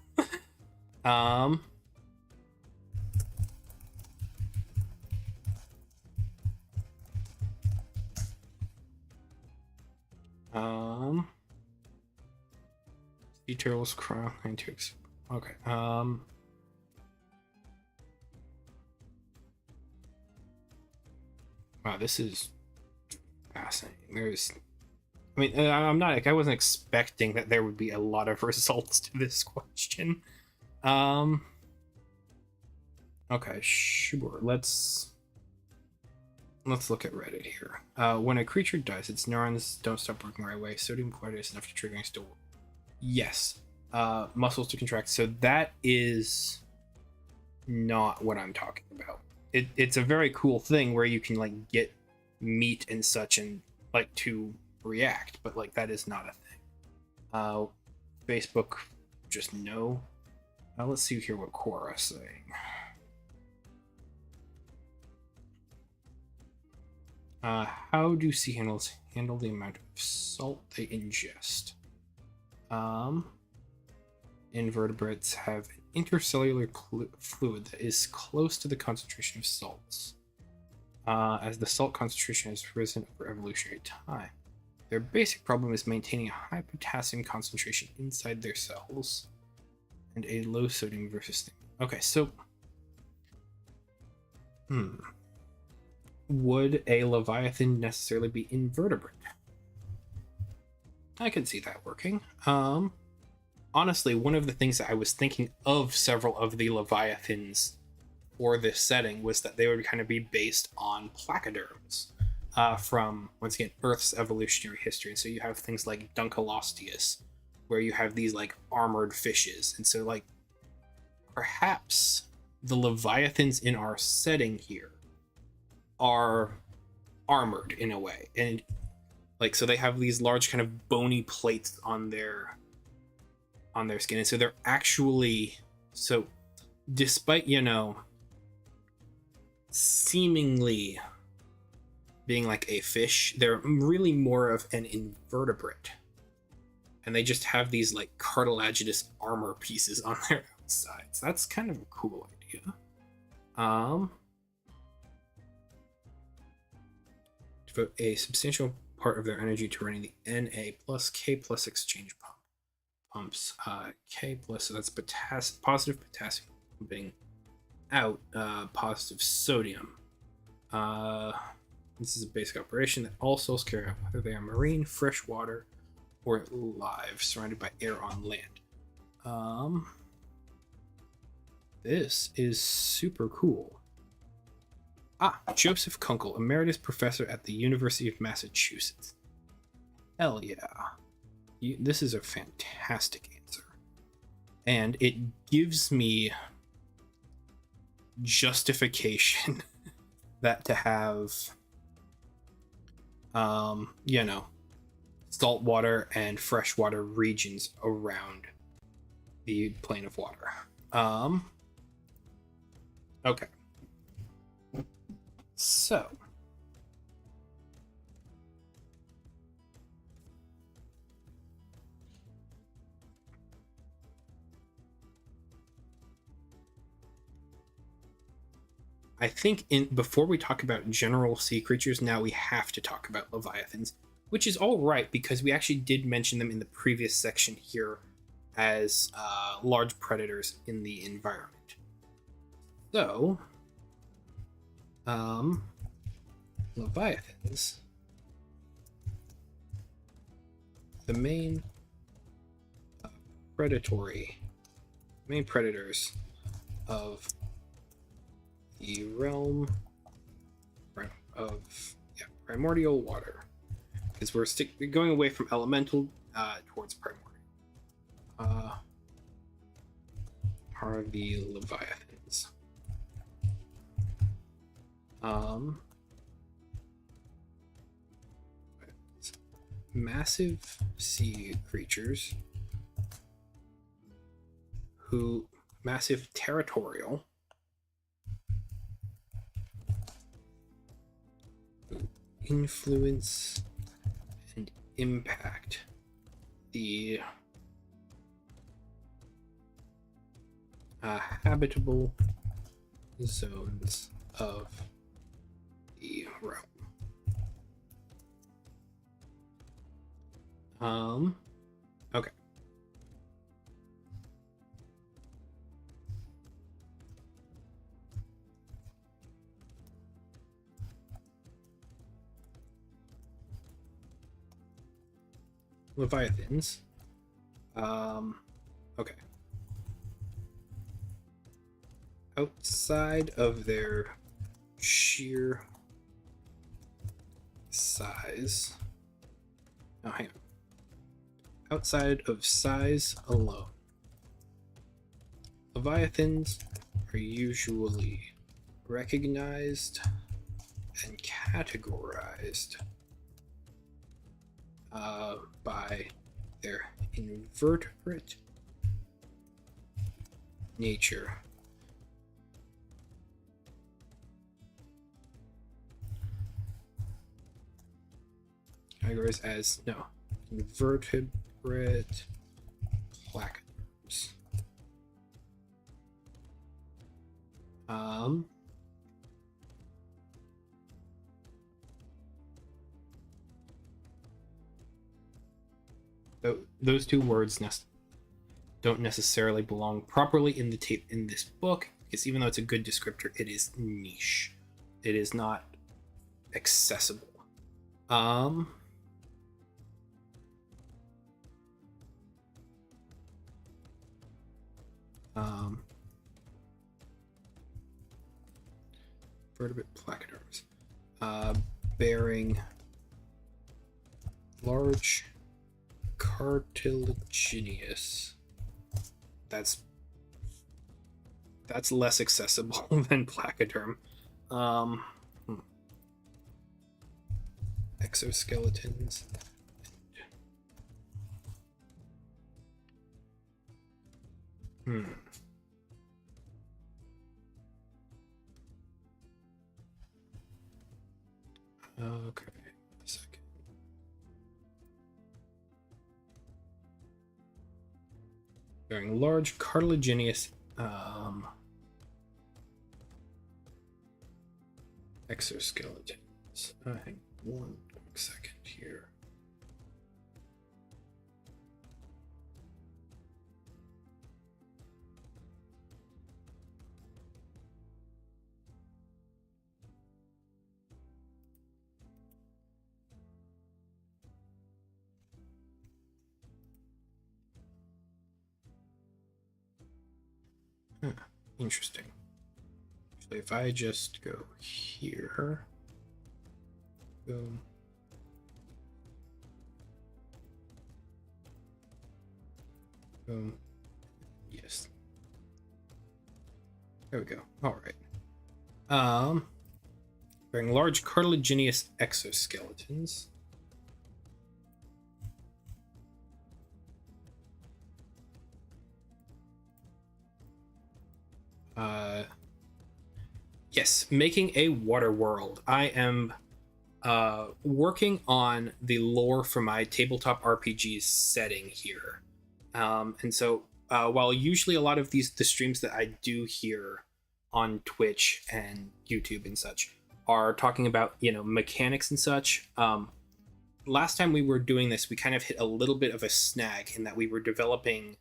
Sea turtles crown into okay. Wow, this is fascinating. I mean, I'm not like, I wasn't expecting that there would be a lot of results to this question. Okay, sure. Let's look at Reddit here. When a creature dies, its neurons don't stop working right away. Sodium chloride is enough to trigger still. Yes. Muscles to contract. So that is not what I'm talking about. It's a very cool thing where you can like get meat and such and like to react, but like that is not a thing. Facebook, just no. Let's see here what Quora's saying. How do sea animals handle the amount of salt they ingest? Invertebrates have an intercellular fluid that is close to the concentration of salts. As the salt concentration has risen over evolutionary time, Their basic problem is maintaining a high potassium concentration inside their cells and a low sodium versus thing. Okay, so would a Leviathan necessarily be invertebrate? I could see that working. Honestly, one of the things that I was thinking of several of the Leviathans for this setting was that they would kind of be based on placoderms from, once again, Earth's evolutionary history. And so you have things like Dunkleosteus, where you have these like armored fishes. And so like perhaps the Leviathans in our setting here are armored in a way. And like, so they have these large kind of bony plates on their skin. And so they're actually, so despite, you know, seemingly being like a fish, they're really more of an invertebrate. And they just have these like cartilaginous armor pieces on their outsides. That's kind of a cool idea. Devote a substantial part of their energy to running the Na plus K plus exchange pumps. K plus, so that's positive potassium pumping out positive sodium. This is a basic operation that all cells carry out, whether they are marine, freshwater, or live, surrounded by air on land. This is super cool. Joseph Kunkel, emeritus professor at the University of Massachusetts. Hell yeah. This is a fantastic answer. And it gives me justification that to have, you know, saltwater and freshwater regions around the plane of water. Okay. So, I think before we talk about general sea creatures, now we have to talk about Leviathans, which is all right because we actually did mention them in the previous section here as large predators in the environment. So, Leviathans, the main predators of the realm of primordial water, because we're going away from elemental towards primordial. Are the Leviathans. Massive sea creatures massive territorial, influence and impact the habitable zones of the realm. Okay. Leviathans. Okay. Outside of their sheer size. Oh, hang on. Outside of size alone, Leviathans are usually recognized and categorized by their invertebrate nature. Categorized as invertebrate placoderms. those two words don't necessarily belong properly in in this book, because even though it's a good descriptor, it is niche. It is not accessible. Vertebrate placoderms, bearing large cartilaginous. That's less accessible than placoderm. Exoskeletons. Okay, a second. Bearing large cartilaginous exoskeletons. Hang one quick second here. Interesting. Actually, if I just go here, boom. Boom. Yes. There we go. All right. Bearing large cartilaginous exoskeletons. Yes, making a water world. I am working on the lore for my tabletop RPGs setting here. And so while usually a lot of the streams that I do here on Twitch and YouTube and such are talking about, mechanics and such, last time we were doing this, we kind of hit a little bit of a snag in that we were developing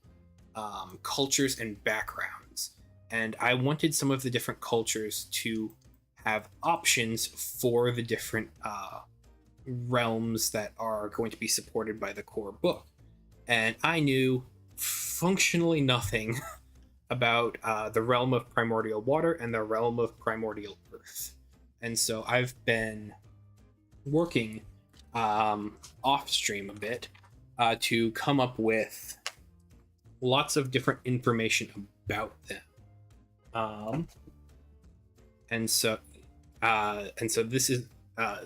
cultures and backgrounds. And I wanted some of the different cultures to have options for the different realms that are going to be supported by the core book. And I knew functionally nothing about the realm of primordial water and the realm of primordial earth. And so I've been working off stream a bit to come up with lots of different information about them. And so this is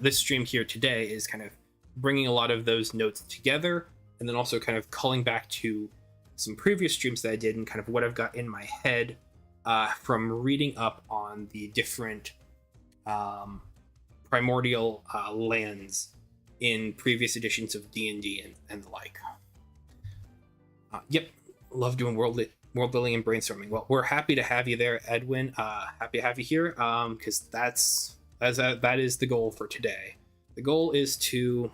this stream here today is kind of bringing a lot of those notes together, and then also kind of calling back to some previous streams that I did and kind of what I've got in my head from reading up on the different primordial lands in previous editions of D&D and the like. Yep, love doing world building and brainstorming. Well, we're happy to have you there, Edwin. Happy to have you here, because that is the goal for today. The goal is to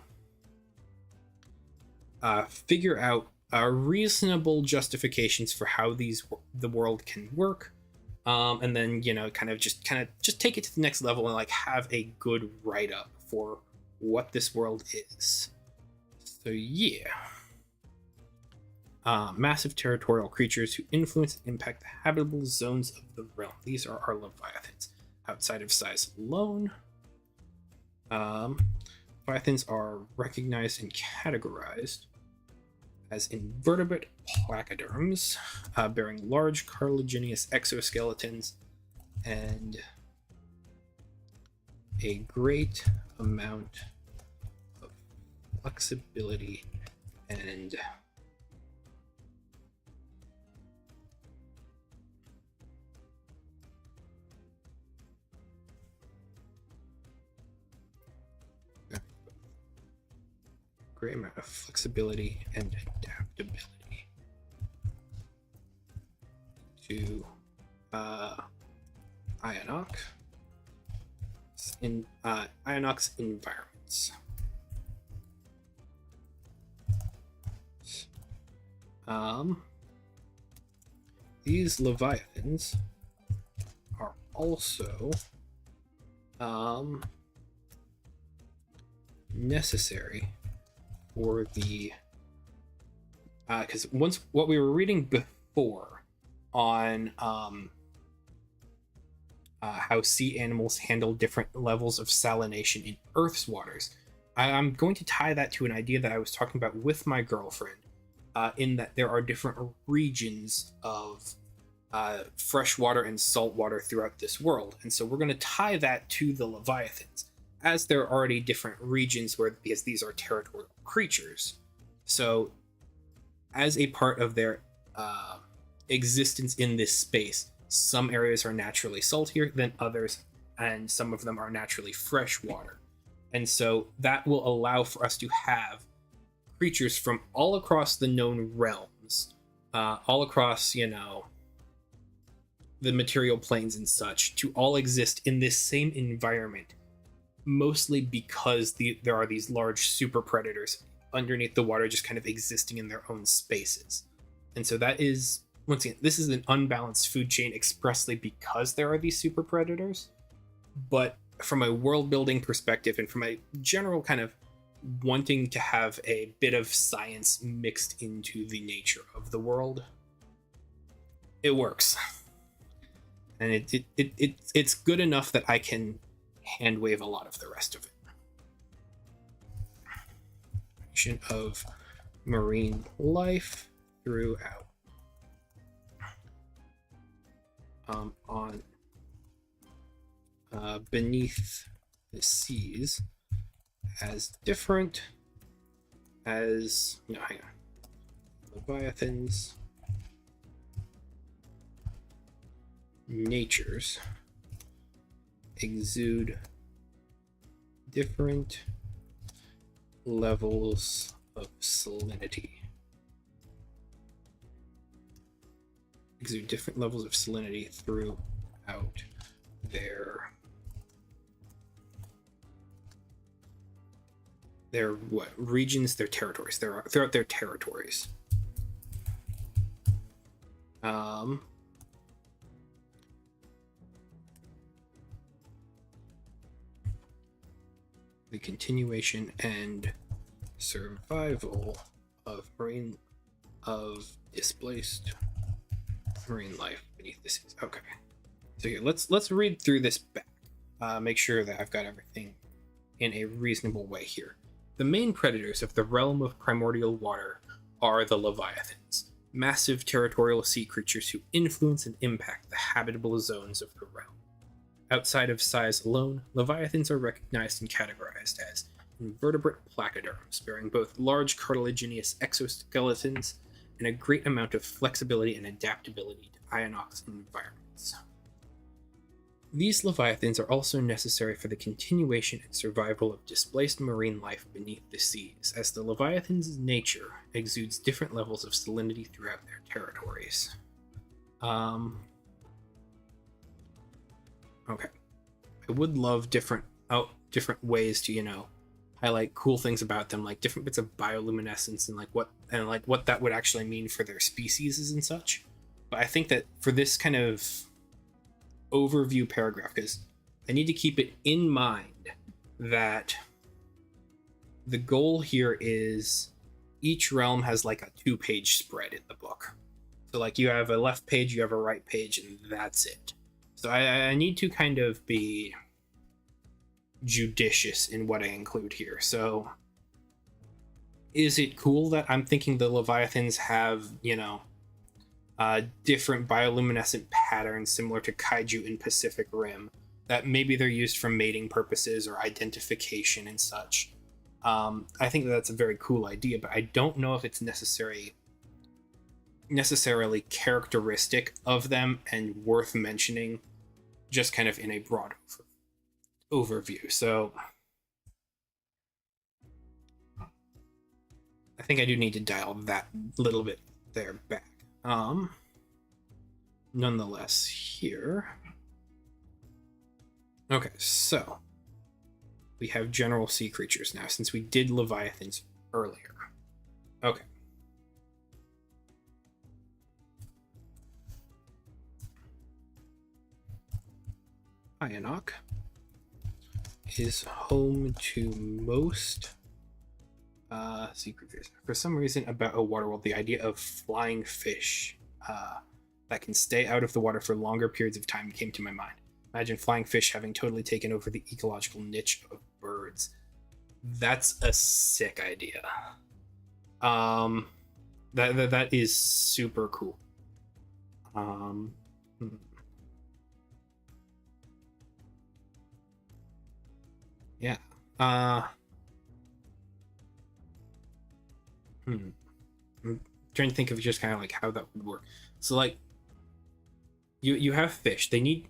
figure out reasonable justifications for how the world can work, and then kind of just take it to the next level and like have a good write-up for what this world is. So yeah. Massive territorial creatures who influence and impact the habitable zones of the realm. These are our leviathans. Outside of size alone, leviathans are recognized and categorized as invertebrate placoderms, bearing large cartilaginous exoskeletons and a great amount of flexibility and amount of flexibility and adaptability to Ionox environments. These leviathans are also necessary for the because once what we were reading before on how sea animals handle different levels of salination in Earth's waters, I'm going to tie that to an idea that I was talking about with my girlfriend, in that there are different regions of fresh water and salt water throughout this world. And so we're going to tie that to the Leviathans, as there are already different regions because these are territorial creatures. So as a part of their existence in this space, some areas are naturally saltier than others, and some of them are naturally fresh water. And so that will allow for us to have creatures from all across the known realms, all across, the material planes and such, to all exist in this same environment, mostly because there are these large super predators underneath the water just kind of existing in their own spaces. And so that is, once again, this is an unbalanced food chain expressly because there are these super predators. But from a world building perspective and from a general kind of wanting to have a bit of science mixed into the nature of the world, it works. And it's good enough that I can hand wave a lot of the rest of it. Of marine life throughout on beneath the seas as different as hang on, leviathans natures exude different levels of salinity. Exude different levels of salinity throughout their what regions, their territories. Throughout their territories. The continuation and survival of displaced marine life beneath the seas. Okay, so here let's read through this back. Make sure that I've got everything in a reasonable way here. The main predators of the realm of primordial water are the leviathans, massive territorial sea creatures who influence and impact the habitable zones of the realm. Outside of size alone, leviathans are recognized and categorized as invertebrate placoderms, bearing both large cartilaginous exoskeletons and a great amount of flexibility and adaptability to ionox environments. These leviathans are also necessary for the continuation and survival of displaced marine life beneath the seas, as the leviathan's nature exudes different levels of salinity throughout their territories. Okay. I would love different ways to, highlight cool things about them, like different bits of bioluminescence and what that would actually mean for their species and such. But I think that for this kind of overview paragraph, because I need to keep it in mind that the goal here is each realm has like a 2-page spread in the book. So like you have a left page, you have a right page, and that's it. So I need to kind of be judicious in what I include here. So is it cool that I'm thinking the leviathans have, different bioluminescent patterns similar to kaiju in Pacific Rim, that maybe they're used for mating purposes or identification and such? I think that's a very cool idea, but I don't know if it's necessarily characteristic of them and worth mentioning just kind of in a broad overview. So I think I do need to dial that little bit there back. Nonetheless, here. Okay, so we have general sea creatures now, since we did leviathans earlier. Okay. Enoch is home to most sea creatures. For some reason about a water world, the idea of flying fish that can stay out of the water for longer periods of time came to my mind. Imagine flying fish having totally taken over the ecological niche of birds. That's a sick idea. That is super cool. Yeah. I'm trying to think of just kind of like how that would work. So like you have fish. They need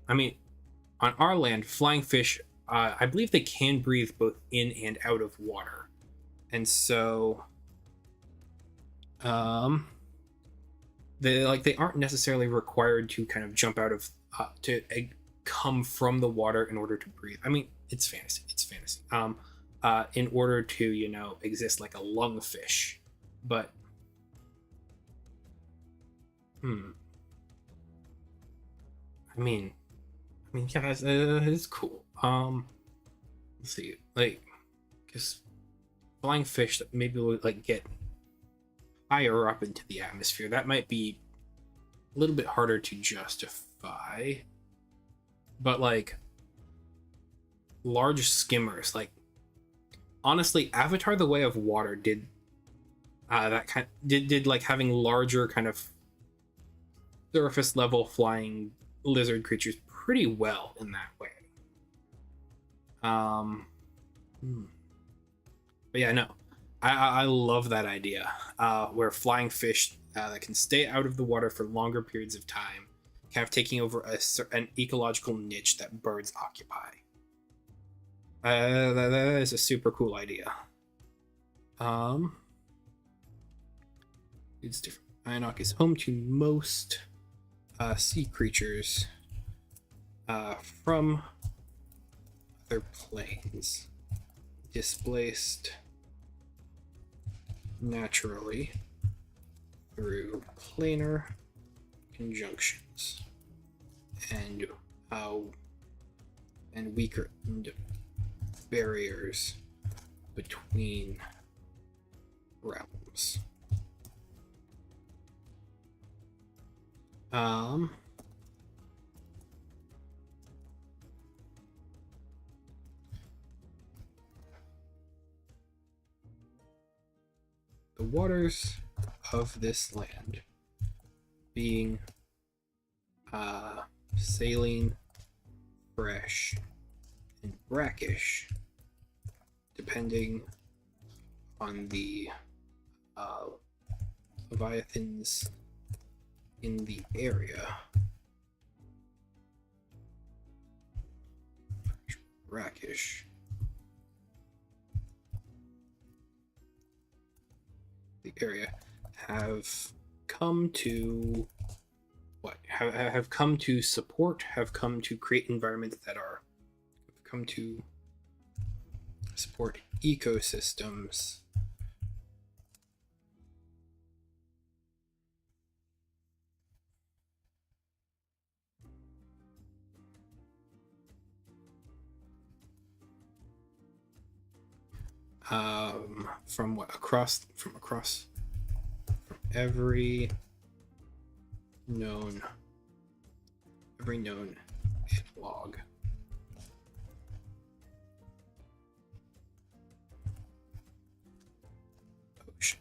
I mean, on our land, flying fish, I believe they can breathe both in and out of water. And so they aren't necessarily required to kind of jump out of come from the water in order to breathe. I mean, it's fantasy. In order to, exist like a lungfish. But I mean, yeah, it's cool. Let's see, like, because flying fish that maybe would like get higher up into the atmosphere, that might be a little bit harder to justify. But like large skimmers, like honestly, Avatar: The Way of Water did that kind did like having larger kind of surface level flying lizard creatures pretty well in that way. But yeah, no, I love that idea where flying fish that can stay out of the water for longer periods of time, kind of taking over an ecological niche that birds occupy. That is a super cool idea. It's different. Enoch is home to most sea creatures from other planes, displaced naturally through planar conjunctions and weakened barriers between realms. The waters of this land being saline, fresh, and brackish, depending on the leviathans in the area. Brackish. The area have come to have come to support, have come to create environments that have come to support ecosystems from every known log. Ocean.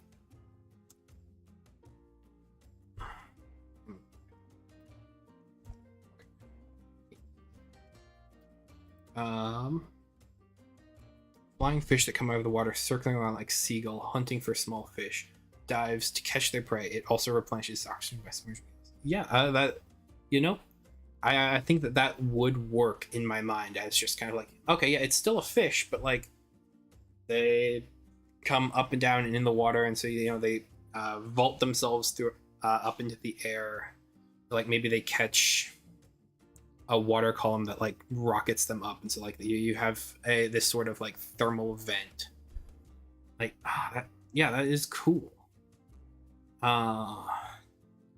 Flying fish that come out of the water, circling around like seagull, hunting for small fish, dives to catch their prey. It also replenishes oxygen by submersion. Yeah, I think that would work in my mind as just kind of like, okay, yeah, it's still a fish, but like they come up and down and in the water, and so they vault themselves through up into the air. Like maybe they catch a water column that like rockets them up, and so like you have this sort of like thermal vent. Like that is cool.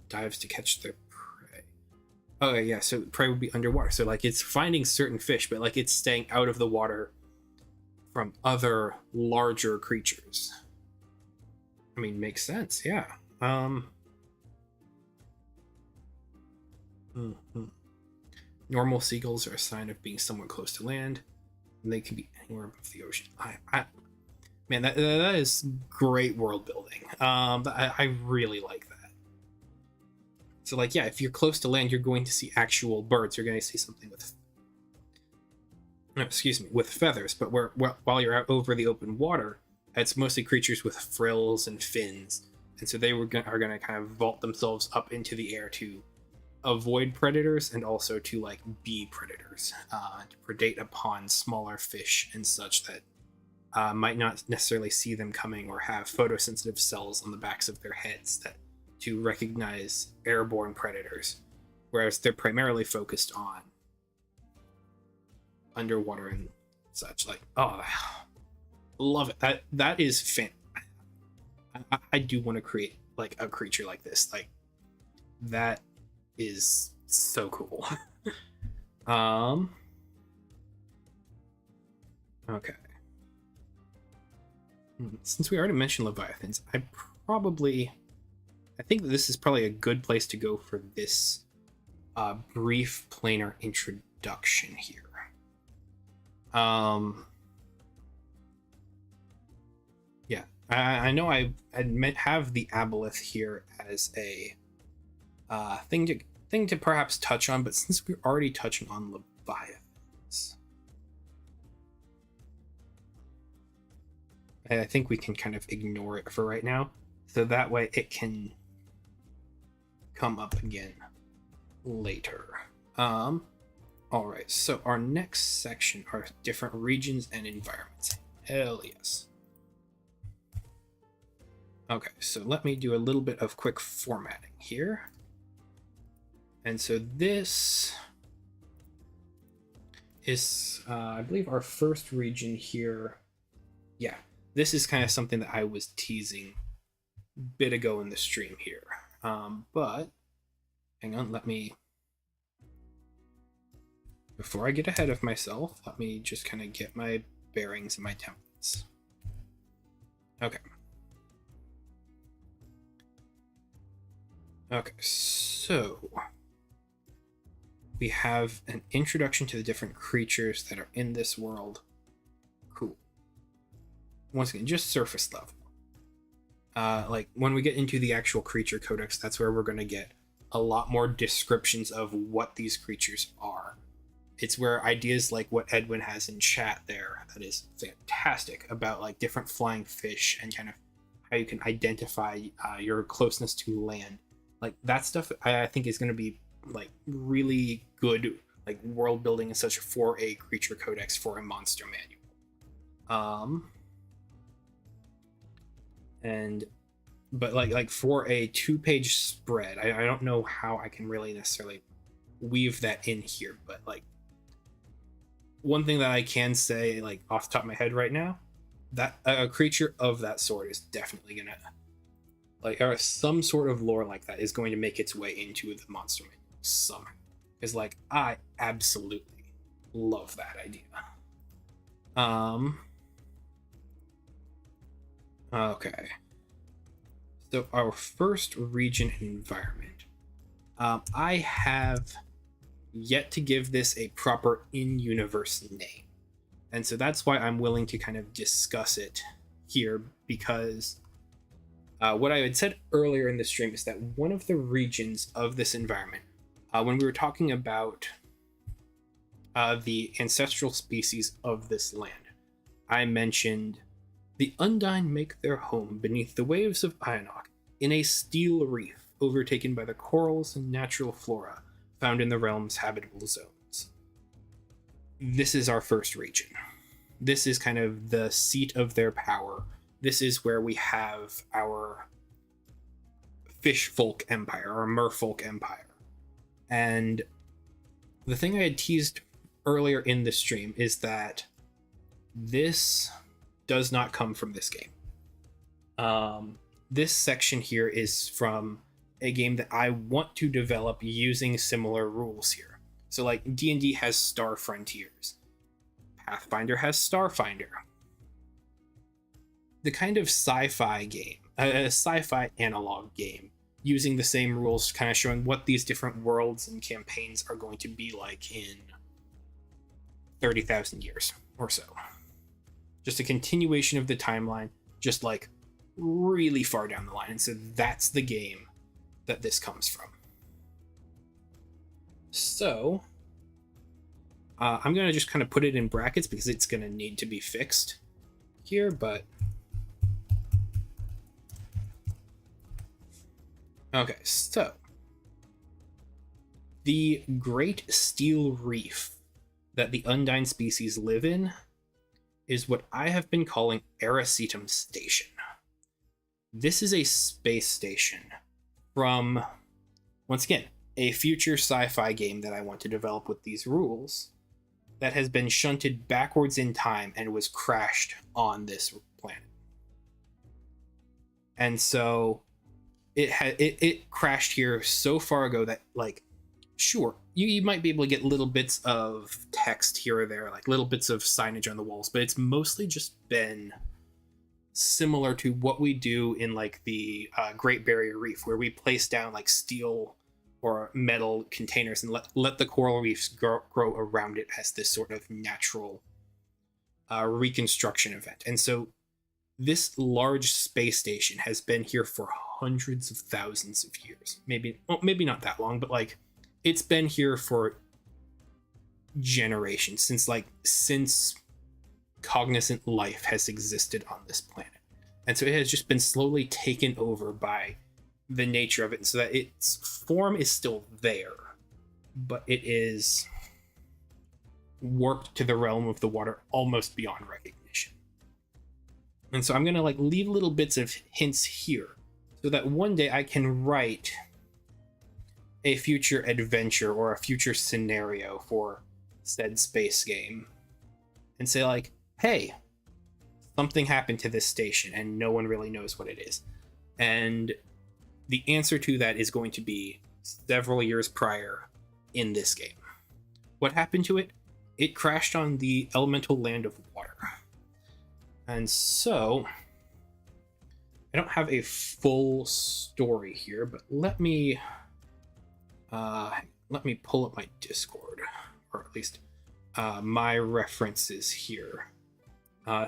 Dives to catch their prey. Oh yeah, so prey would be underwater. So like it's finding certain fish, but like it's staying out of the water from other larger creatures. I mean, makes sense, yeah. Mhm. Normal seagulls are a sign of being somewhat close to land, and they can be anywhere above the ocean. Man, that is great world building. I really like that. So like, yeah, if you're close to land, you're going to see actual birds. You're going to see something with, excuse me, with feathers. But while you're out over the open water, it's mostly creatures with frills and fins, and so they are going to kind of vault themselves up into the air to avoid predators and also to like be predators, to predate upon smaller fish and such that might not necessarily see them coming or have photosensitive cells on the backs of their heads that to recognize airborne predators, whereas they're primarily focused on underwater and such. Like, oh, love it. That is fan. I do want to create like a creature like this. Like, that is so cool. Okay. Since we already mentioned Leviathans, I think that this is probably a good place to go for this brief planar introduction here. Yeah, I know I have the aboleth here as a thing to perhaps touch on, but since we're already touching on Leviathans, I think we can kind of ignore it for right now, so that way it can come up again later. All right, so our next section are different regions and environments. Hell yes. Okay, so let me do a little bit of quick formatting here. And so this is, I believe, our first region here. Yeah, this is kind of something that I was teasing a bit ago in the stream here. But hang on, before I get ahead of myself, let me just kind of get my bearings and my templates. Okay. Okay, so we have an introduction to the different creatures that are in this world. Cool. Once again, just surface level. Like when we get into the actual creature codex, that's where we're going to get a lot more descriptions of what these creatures are. It's where ideas like what Edwin has in chat there, that is fantastic, about like different flying fish and kind of how you can identify your closeness to land. Like that stuff I think is going to be like really good, like world building and such for a creature codex for a monster manual. But like for a 2-page spread, I don't know how I can really necessarily weave that in here, but like one thing that I can say, like off the top of my head right now, that a creature of that sort is definitely gonna, like, or some sort of lore like that is going to make its way into the monster manual somehow. Because like I absolutely love that idea. Okay. So our first region and environment. I have yet to give this a proper in-universe name. And so that's why I'm willing to kind of discuss it here, because what I had said earlier in the stream is that one of the regions of this environment, when we were talking about the ancestral species of this land, I mentioned the Undine make their home beneath the waves of Ionok in a steel reef overtaken by the corals and natural flora found in the realm's habitable zones. This is our first region. This is kind of the seat of their power. This is where we have our fish folk empire, our merfolk empire. And the thing I had teased earlier in the stream is that this does not come from this game. This section here is from a game that I want to develop using similar rules here. So like D&D has Star Frontiers, Pathfinder has Starfinder. The kind of sci-fi game, a sci-fi analog game, using the same rules, kind of showing what these different worlds and campaigns are going to be like in 30,000 years or so. Just a continuation of the timeline, just like really far down the line. And so that's the game that this comes from. So I'm going to just kind of put it in brackets because it's going to need to be fixed here, but okay, so the Great Steel Reef that the Undine species live in is what I have been calling Aracetum Station. This is a space station from, once again, a future sci-fi game that I want to develop with these rules that has been shunted backwards in time and was crashed on this planet. And so it crashed here so far ago that, like, sure, you might be able to get little bits of text here or there, like little bits of signage on the walls, but it's mostly just been similar to what we do in like the Great Barrier Reef, where we place down like steel or metal containers and let the coral reefs grow around it as this sort of natural reconstruction event. And so this large space station has been here for hundreds of thousands of years. Maybe not that long, but like it's been here for generations, since cognizant life has existed on this planet. And so it has just been slowly taken over by the nature of it, so that its form is still there, but it is warped to the realm of the water almost beyond recognition. And so I'm going to like leave little bits of hints here so that one day I can write a future adventure or a future scenario for said space game and say like, hey, something happened to this station and no one really knows what it is. And the answer to that is going to be several years prior in this game. What happened to it? It crashed on the elemental land of water. And so I don't have a full story here, but let me pull up my Discord, or at least my references here,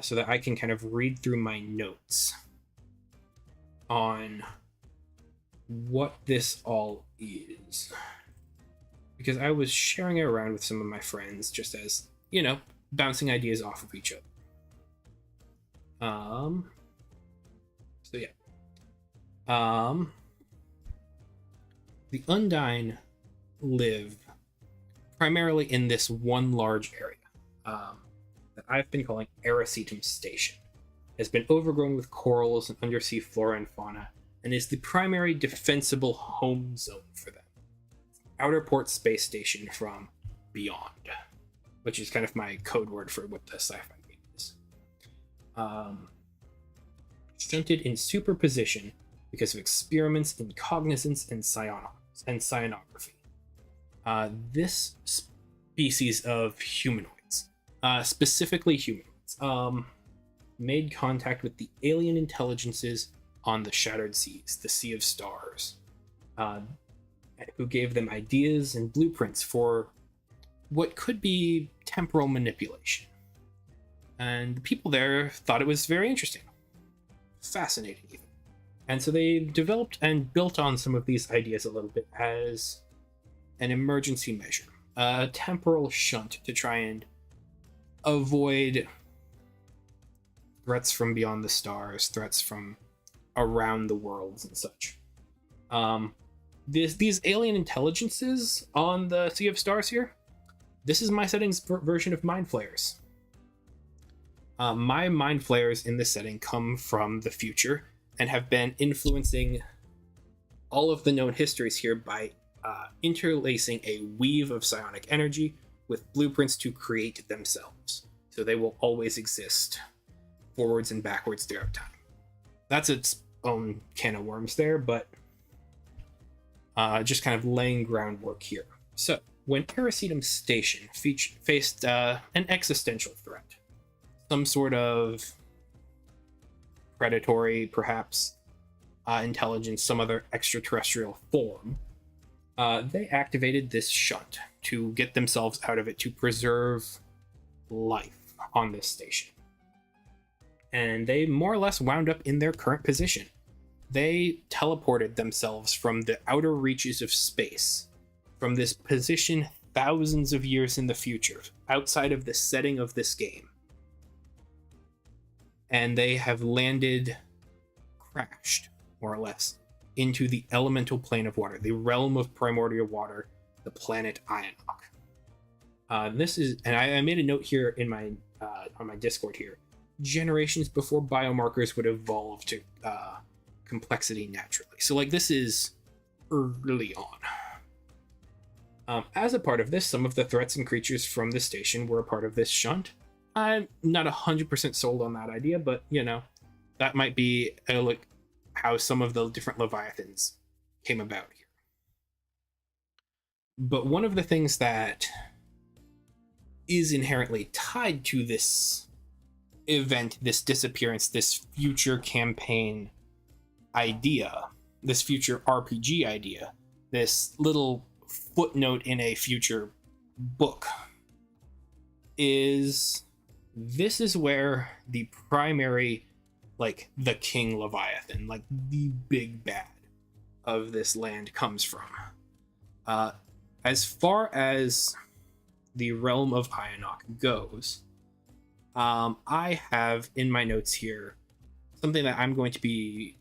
so that I can kind of read through my notes on what this all is. Because I was sharing it around with some of my friends just as, you know, bouncing ideas off of each other. So yeah. The Undine live primarily in this one large area that I've been calling Aracetum Station. It has been overgrown with corals and undersea flora and fauna, and is the primary defensible home zone for them. Outer Port Space Station from Beyond, which is kind of my code word for what the sci-fi game is. Shunted in superposition because of experiments in cognizance and cyanography. This species of humanoids, specifically humanoids, made contact with the alien intelligences on the Shattered Seas, the Sea of Stars, who gave them ideas and blueprints for what could be temporal manipulation. And the people there thought it was very interesting. Fascinating, even. And so they developed and built on some of these ideas a little bit as an emergency measure, a temporal shunt to try and avoid threats from beyond the stars, threats from around the worlds and such. These alien intelligences on the Sea of Stars here, this is my setting's version of Mind Flayers. My Mind Flayers in this setting come from the future and have been influencing all of the known histories here by interlacing a weave of psionic energy with blueprints to create themselves. So they will always exist forwards and backwards throughout time. That's its own can of worms there, but just kind of laying groundwork here. So, when Paracetum Station faced an existential threat, some sort of predatory, perhaps, intelligence, some other extraterrestrial form, they activated this shunt to get themselves out of it, to preserve life on this station. And they more or less wound up in their current position. They teleported themselves from the outer reaches of space, from this position thousands of years in the future, outside of the setting of this game. And they have landed, crashed, more or less, into the elemental plane of water, the realm of primordial water, the planet Ionok. This is, and I made a note here in my on my Discord here, generations before biomarkers would evolve to complexity naturally. So like this is early on. As a part of this, some of the threats and creatures from the station were a part of this shunt. I'm not 100% sold on that idea, but you know, that might be like how some of the different Leviathans came about here. But one of the things that is inherently tied to this event, this disappearance, this future campaign idea, this future RPG idea, this little footnote in a future book, is this is where the primary, like the King Leviathan, like the big bad of this land comes from. As far as the realm of Ionok goes, I have in my notes here something that I'm going to be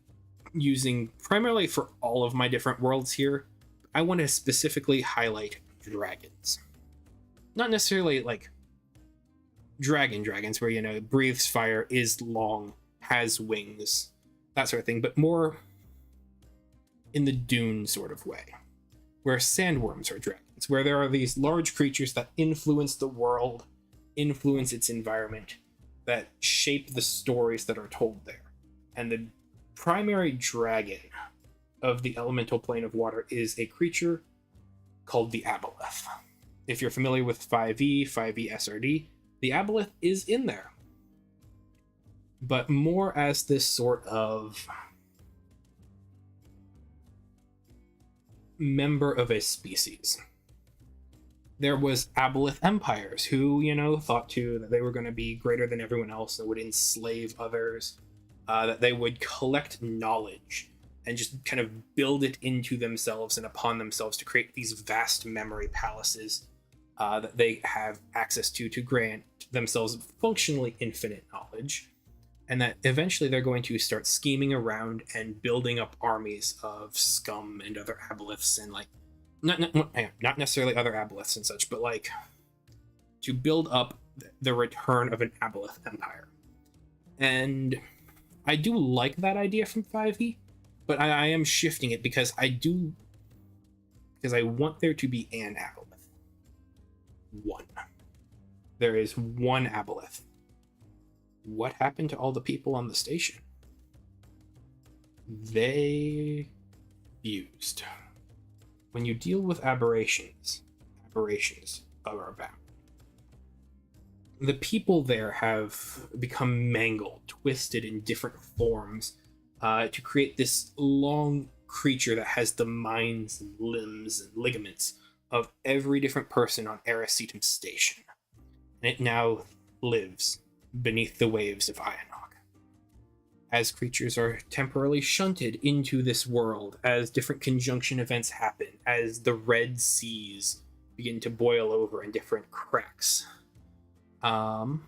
using primarily for all of my different worlds here. I want to specifically highlight dragons. Not necessarily like dragons where, you know, breathes fire, is long, has wings, that sort of thing, but more in the Dune sort of way, where sandworms are dragons, where there are these large creatures that influence the world, influence its environment, that shape the stories that are told there. And the primary dragon of the elemental plane of water is a creature called the Aboleth. If you're familiar with 5e SRD, the Aboleth is in there, but more as this sort of member of a species. There was Aboleth empires who, you know, thought too that they were going to be greater than everyone else, that would enslave others, that they would collect knowledge and just kind of build it into themselves and upon themselves to create these vast memory palaces that they have access to grant themselves functionally infinite knowledge. And that eventually they're going to start scheming around and building up armies of scum and other aboleths, and like not necessarily other aboleths and such, but like to build up the return of an aboleth empire. And I do like that idea from 5e, but I am shifting it because I want there to be an aboleth. One. There is one aboleth. What happened to all the people on the station? They fused. When you deal with aberrations are about. The people there have become mangled, twisted in different forms to create this long creature that has the minds and limbs and ligaments of every different person on Paracetum Station. And it now lives beneath the waves of Ionok. As creatures are temporarily shunted into this world, as different conjunction events happen, as the red seas begin to boil over in different cracks, kind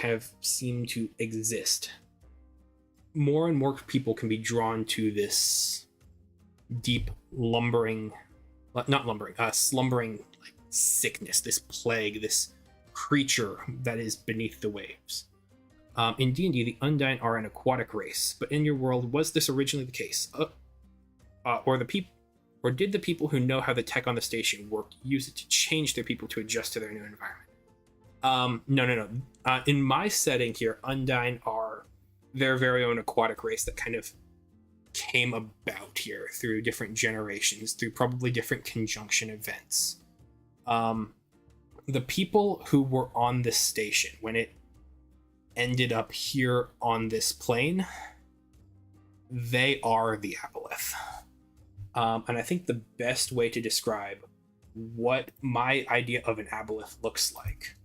of seem to exist. More and more people can be drawn to this deep slumbering like sickness, this plague, this creature that is beneath the waves. In D&D, the Undyne are an aquatic race, but in your world, was this originally the case? Or did the people who know how the tech on the station worked use it to change their people to adjust to their new environment? No. In my setting here, Undyne are their very own aquatic race that kind of came about here through different generations, through probably different conjunction events. The people who were on this station when it ended up here on this plane, they are the Aboleth. And I think the best way to describe what my idea of an Aboleth looks like.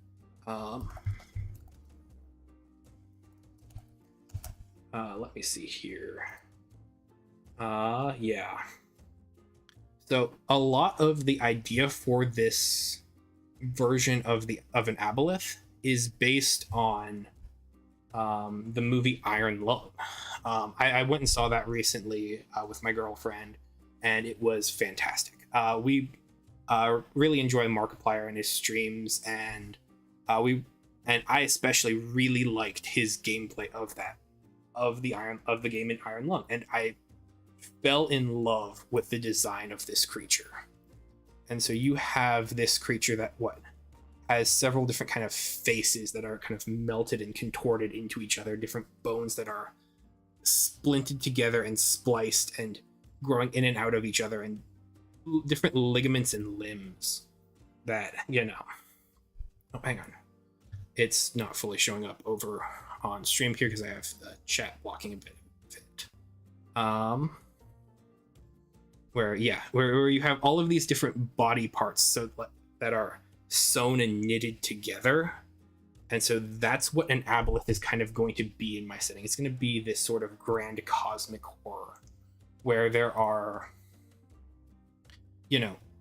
Let me see here. Yeah. So a lot of the idea for this version of an Aboleth is based on the movie Iron Lung. I went and saw that recently with my girlfriend, and it was fantastic. We really enjoy Markiplier and his streams, and I especially really liked his gameplay of the game in Iron Lung, and I fell in love with the design of this creature. And so you have this creature that has several different kind of faces that are kind of melted and contorted into each other, different bones that are splinted together and spliced and growing in and out of each other, and different ligaments and limbs that, oh, hang on, it's not fully showing up over on stream here because I have the chat blocking a bit of it. Where you have all of these different body parts that are sewn and knitted together. And so that's what an Aboleth is kind of going to be in my setting. It's going to be this sort of grand cosmic horror where there are,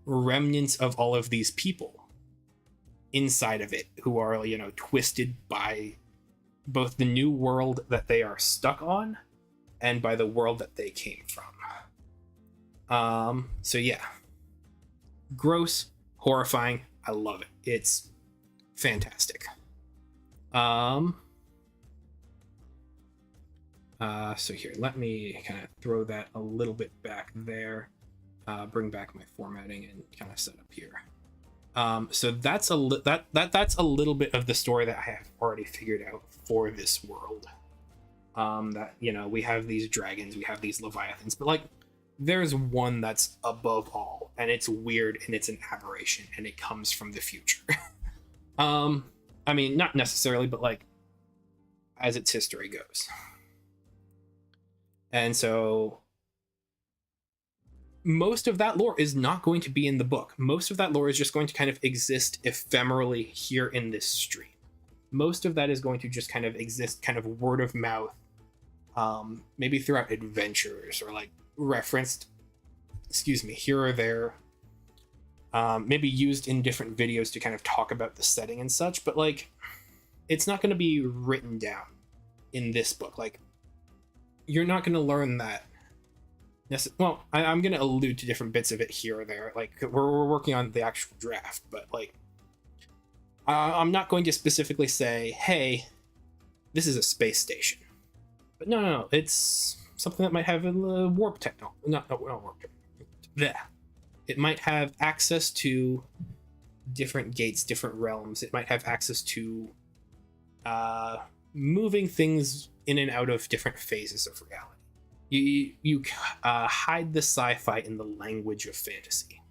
remnants of all of these people inside of it who are, twisted by both the new world that they are stuck on and by the world that they came from. So yeah, gross, horrifying. I love it. It's fantastic. So here, let me kind of throw that a little bit back there, bring back my formatting and kind of set up here. So that's that's a little bit of the story that I have already figured out for this world. That, we have these dragons, we have these leviathans, but there's one that's above all, and it's weird and it's an aberration and it comes from the future. I mean, not necessarily, but as its history goes. And so most of that lore is not going to be in the book. Most of that lore is just going to kind of exist ephemerally here in this stream. Most of that is going to just kind of exist kind of word of mouth, maybe throughout adventures or referenced, here or there, maybe used in different videos to kind of talk about the setting and such, but it's not going to be written down in this book. You're not going to learn that. Well, I'm going to allude to different bits of it here or there. We're working on the actual draft, but I'm not going to specifically say, hey, this is a space station. But no, it's something that might have a warp technology. Not warp technology. It might have access to different gates, different realms. It might have access to moving things in and out of different phases of reality. You hide the sci-fi in the language of fantasy.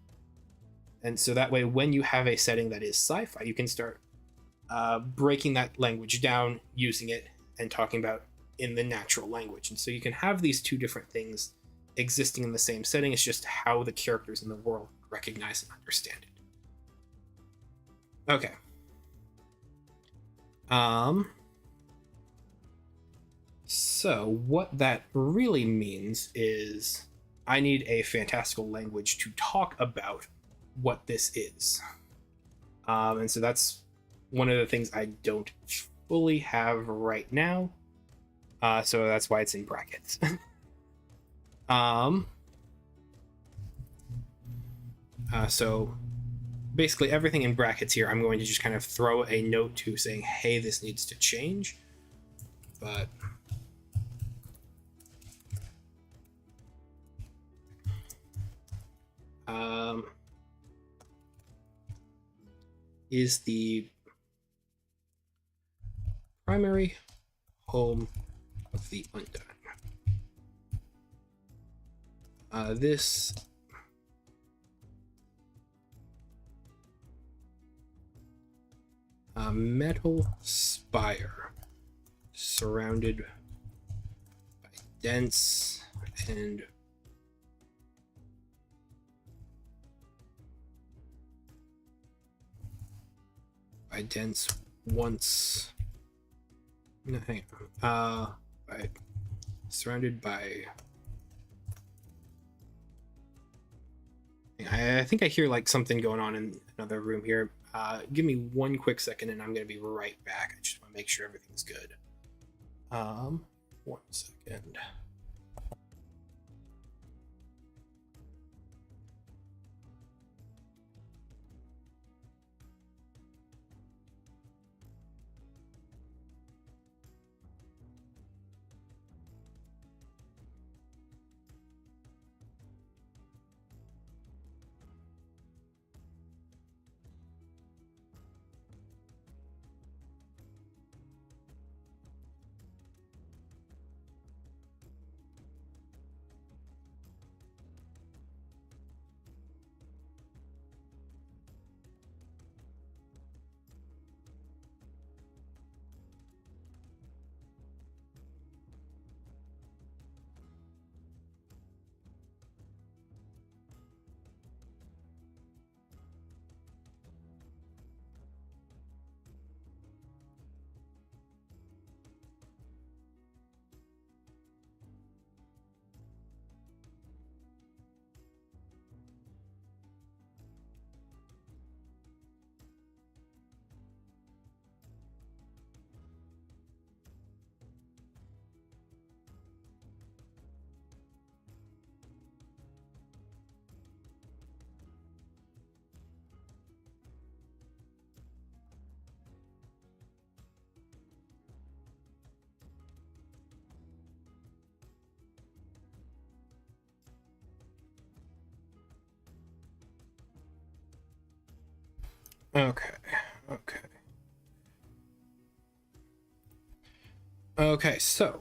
And so that way, when you have a setting that is sci-fi, you can start breaking that language down, using it, and talking about in the natural language. And so you can have these two different things existing in the same setting. It's just how the characters in the world recognize and understand it. Okay. So what that really means is I need a fantastical language to talk about what this is. And so that's one of the things I don't fully have right now. So that's why it's in brackets. So basically everything in brackets here, I'm going to just kind of throw a note to saying, hey, this needs to change. But is the primary home of the undone. This metal spire surrounded by dense and once no, hang on. Surrounded by I think I hear like something going on in another room here. Give me 1 quick second and I'm gonna be right back. I just want to make sure everything's good. 1 second. Okay. Okay, so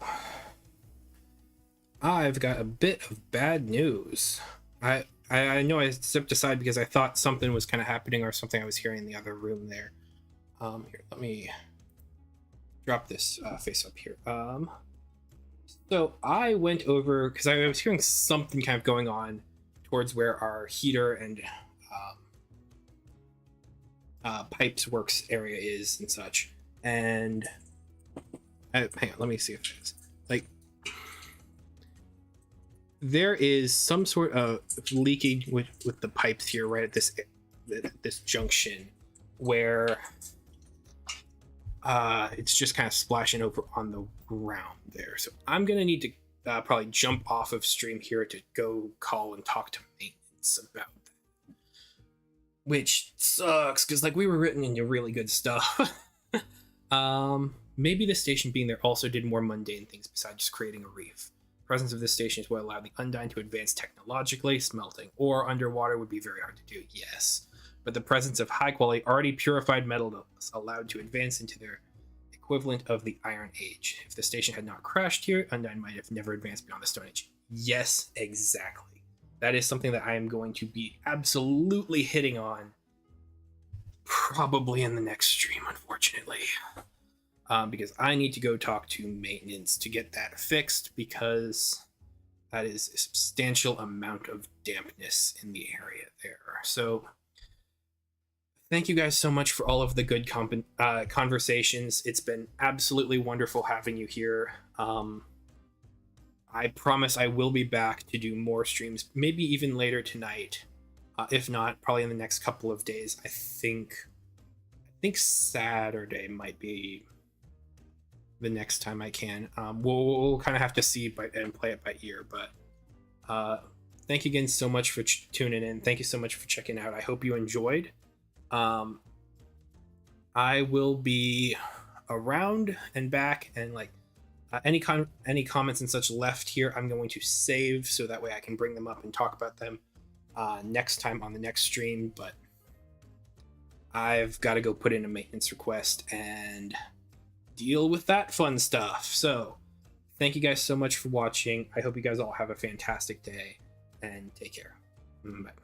I've got a bit of bad news. I know I stepped aside because I thought something was kind of happening or something I was hearing in the other room there. Here, let me drop this face up here. So I went over because I was hearing something kind of going on towards where our heater and pipes works area is and such. And hang on, let me see if it's like there is some sort of leaking with the pipes here right at this junction where it's just kind of splashing over on the ground there. So I'm gonna need to probably jump off of stream here to go call and talk to maintenance about that, which sucks because like we were written into really good stuff. Maybe the station being there also did more mundane things besides just creating a reef. The presence of this station is what allowed the Undyne to advance technologically. Smelting ore underwater would be very hard to do, yes. But the presence of high-quality, already purified metal allowed to advance into their equivalent of the Iron Age. If the station had not crashed here, Undyne might have never advanced beyond the Stone Age. Yes, exactly. That is something that I am going to be absolutely hitting on probably in the next stream, unfortunately. Because I need to go talk to maintenance to get that fixed because that is a substantial amount of dampness in the area there. So thank you guys so much for all of the good conversations. It's been absolutely wonderful having you here. I promise I will be back to do more streams, maybe even later tonight. If not, probably in the next couple of days. I think Saturday might be the next time I can. We'll kind of have to see and play it by ear, but thank you again so much for tuning in. Thank you so much for checking out. I hope you enjoyed. I will be around and back, and like any comments and such left here, I'm going to save so that way I can bring them up and talk about them next time on the next stream. But I've got to go put in a maintenance request and deal with that fun stuff. So thank you guys so much for watching. I hope you guys all have a fantastic day, and take care. Bye.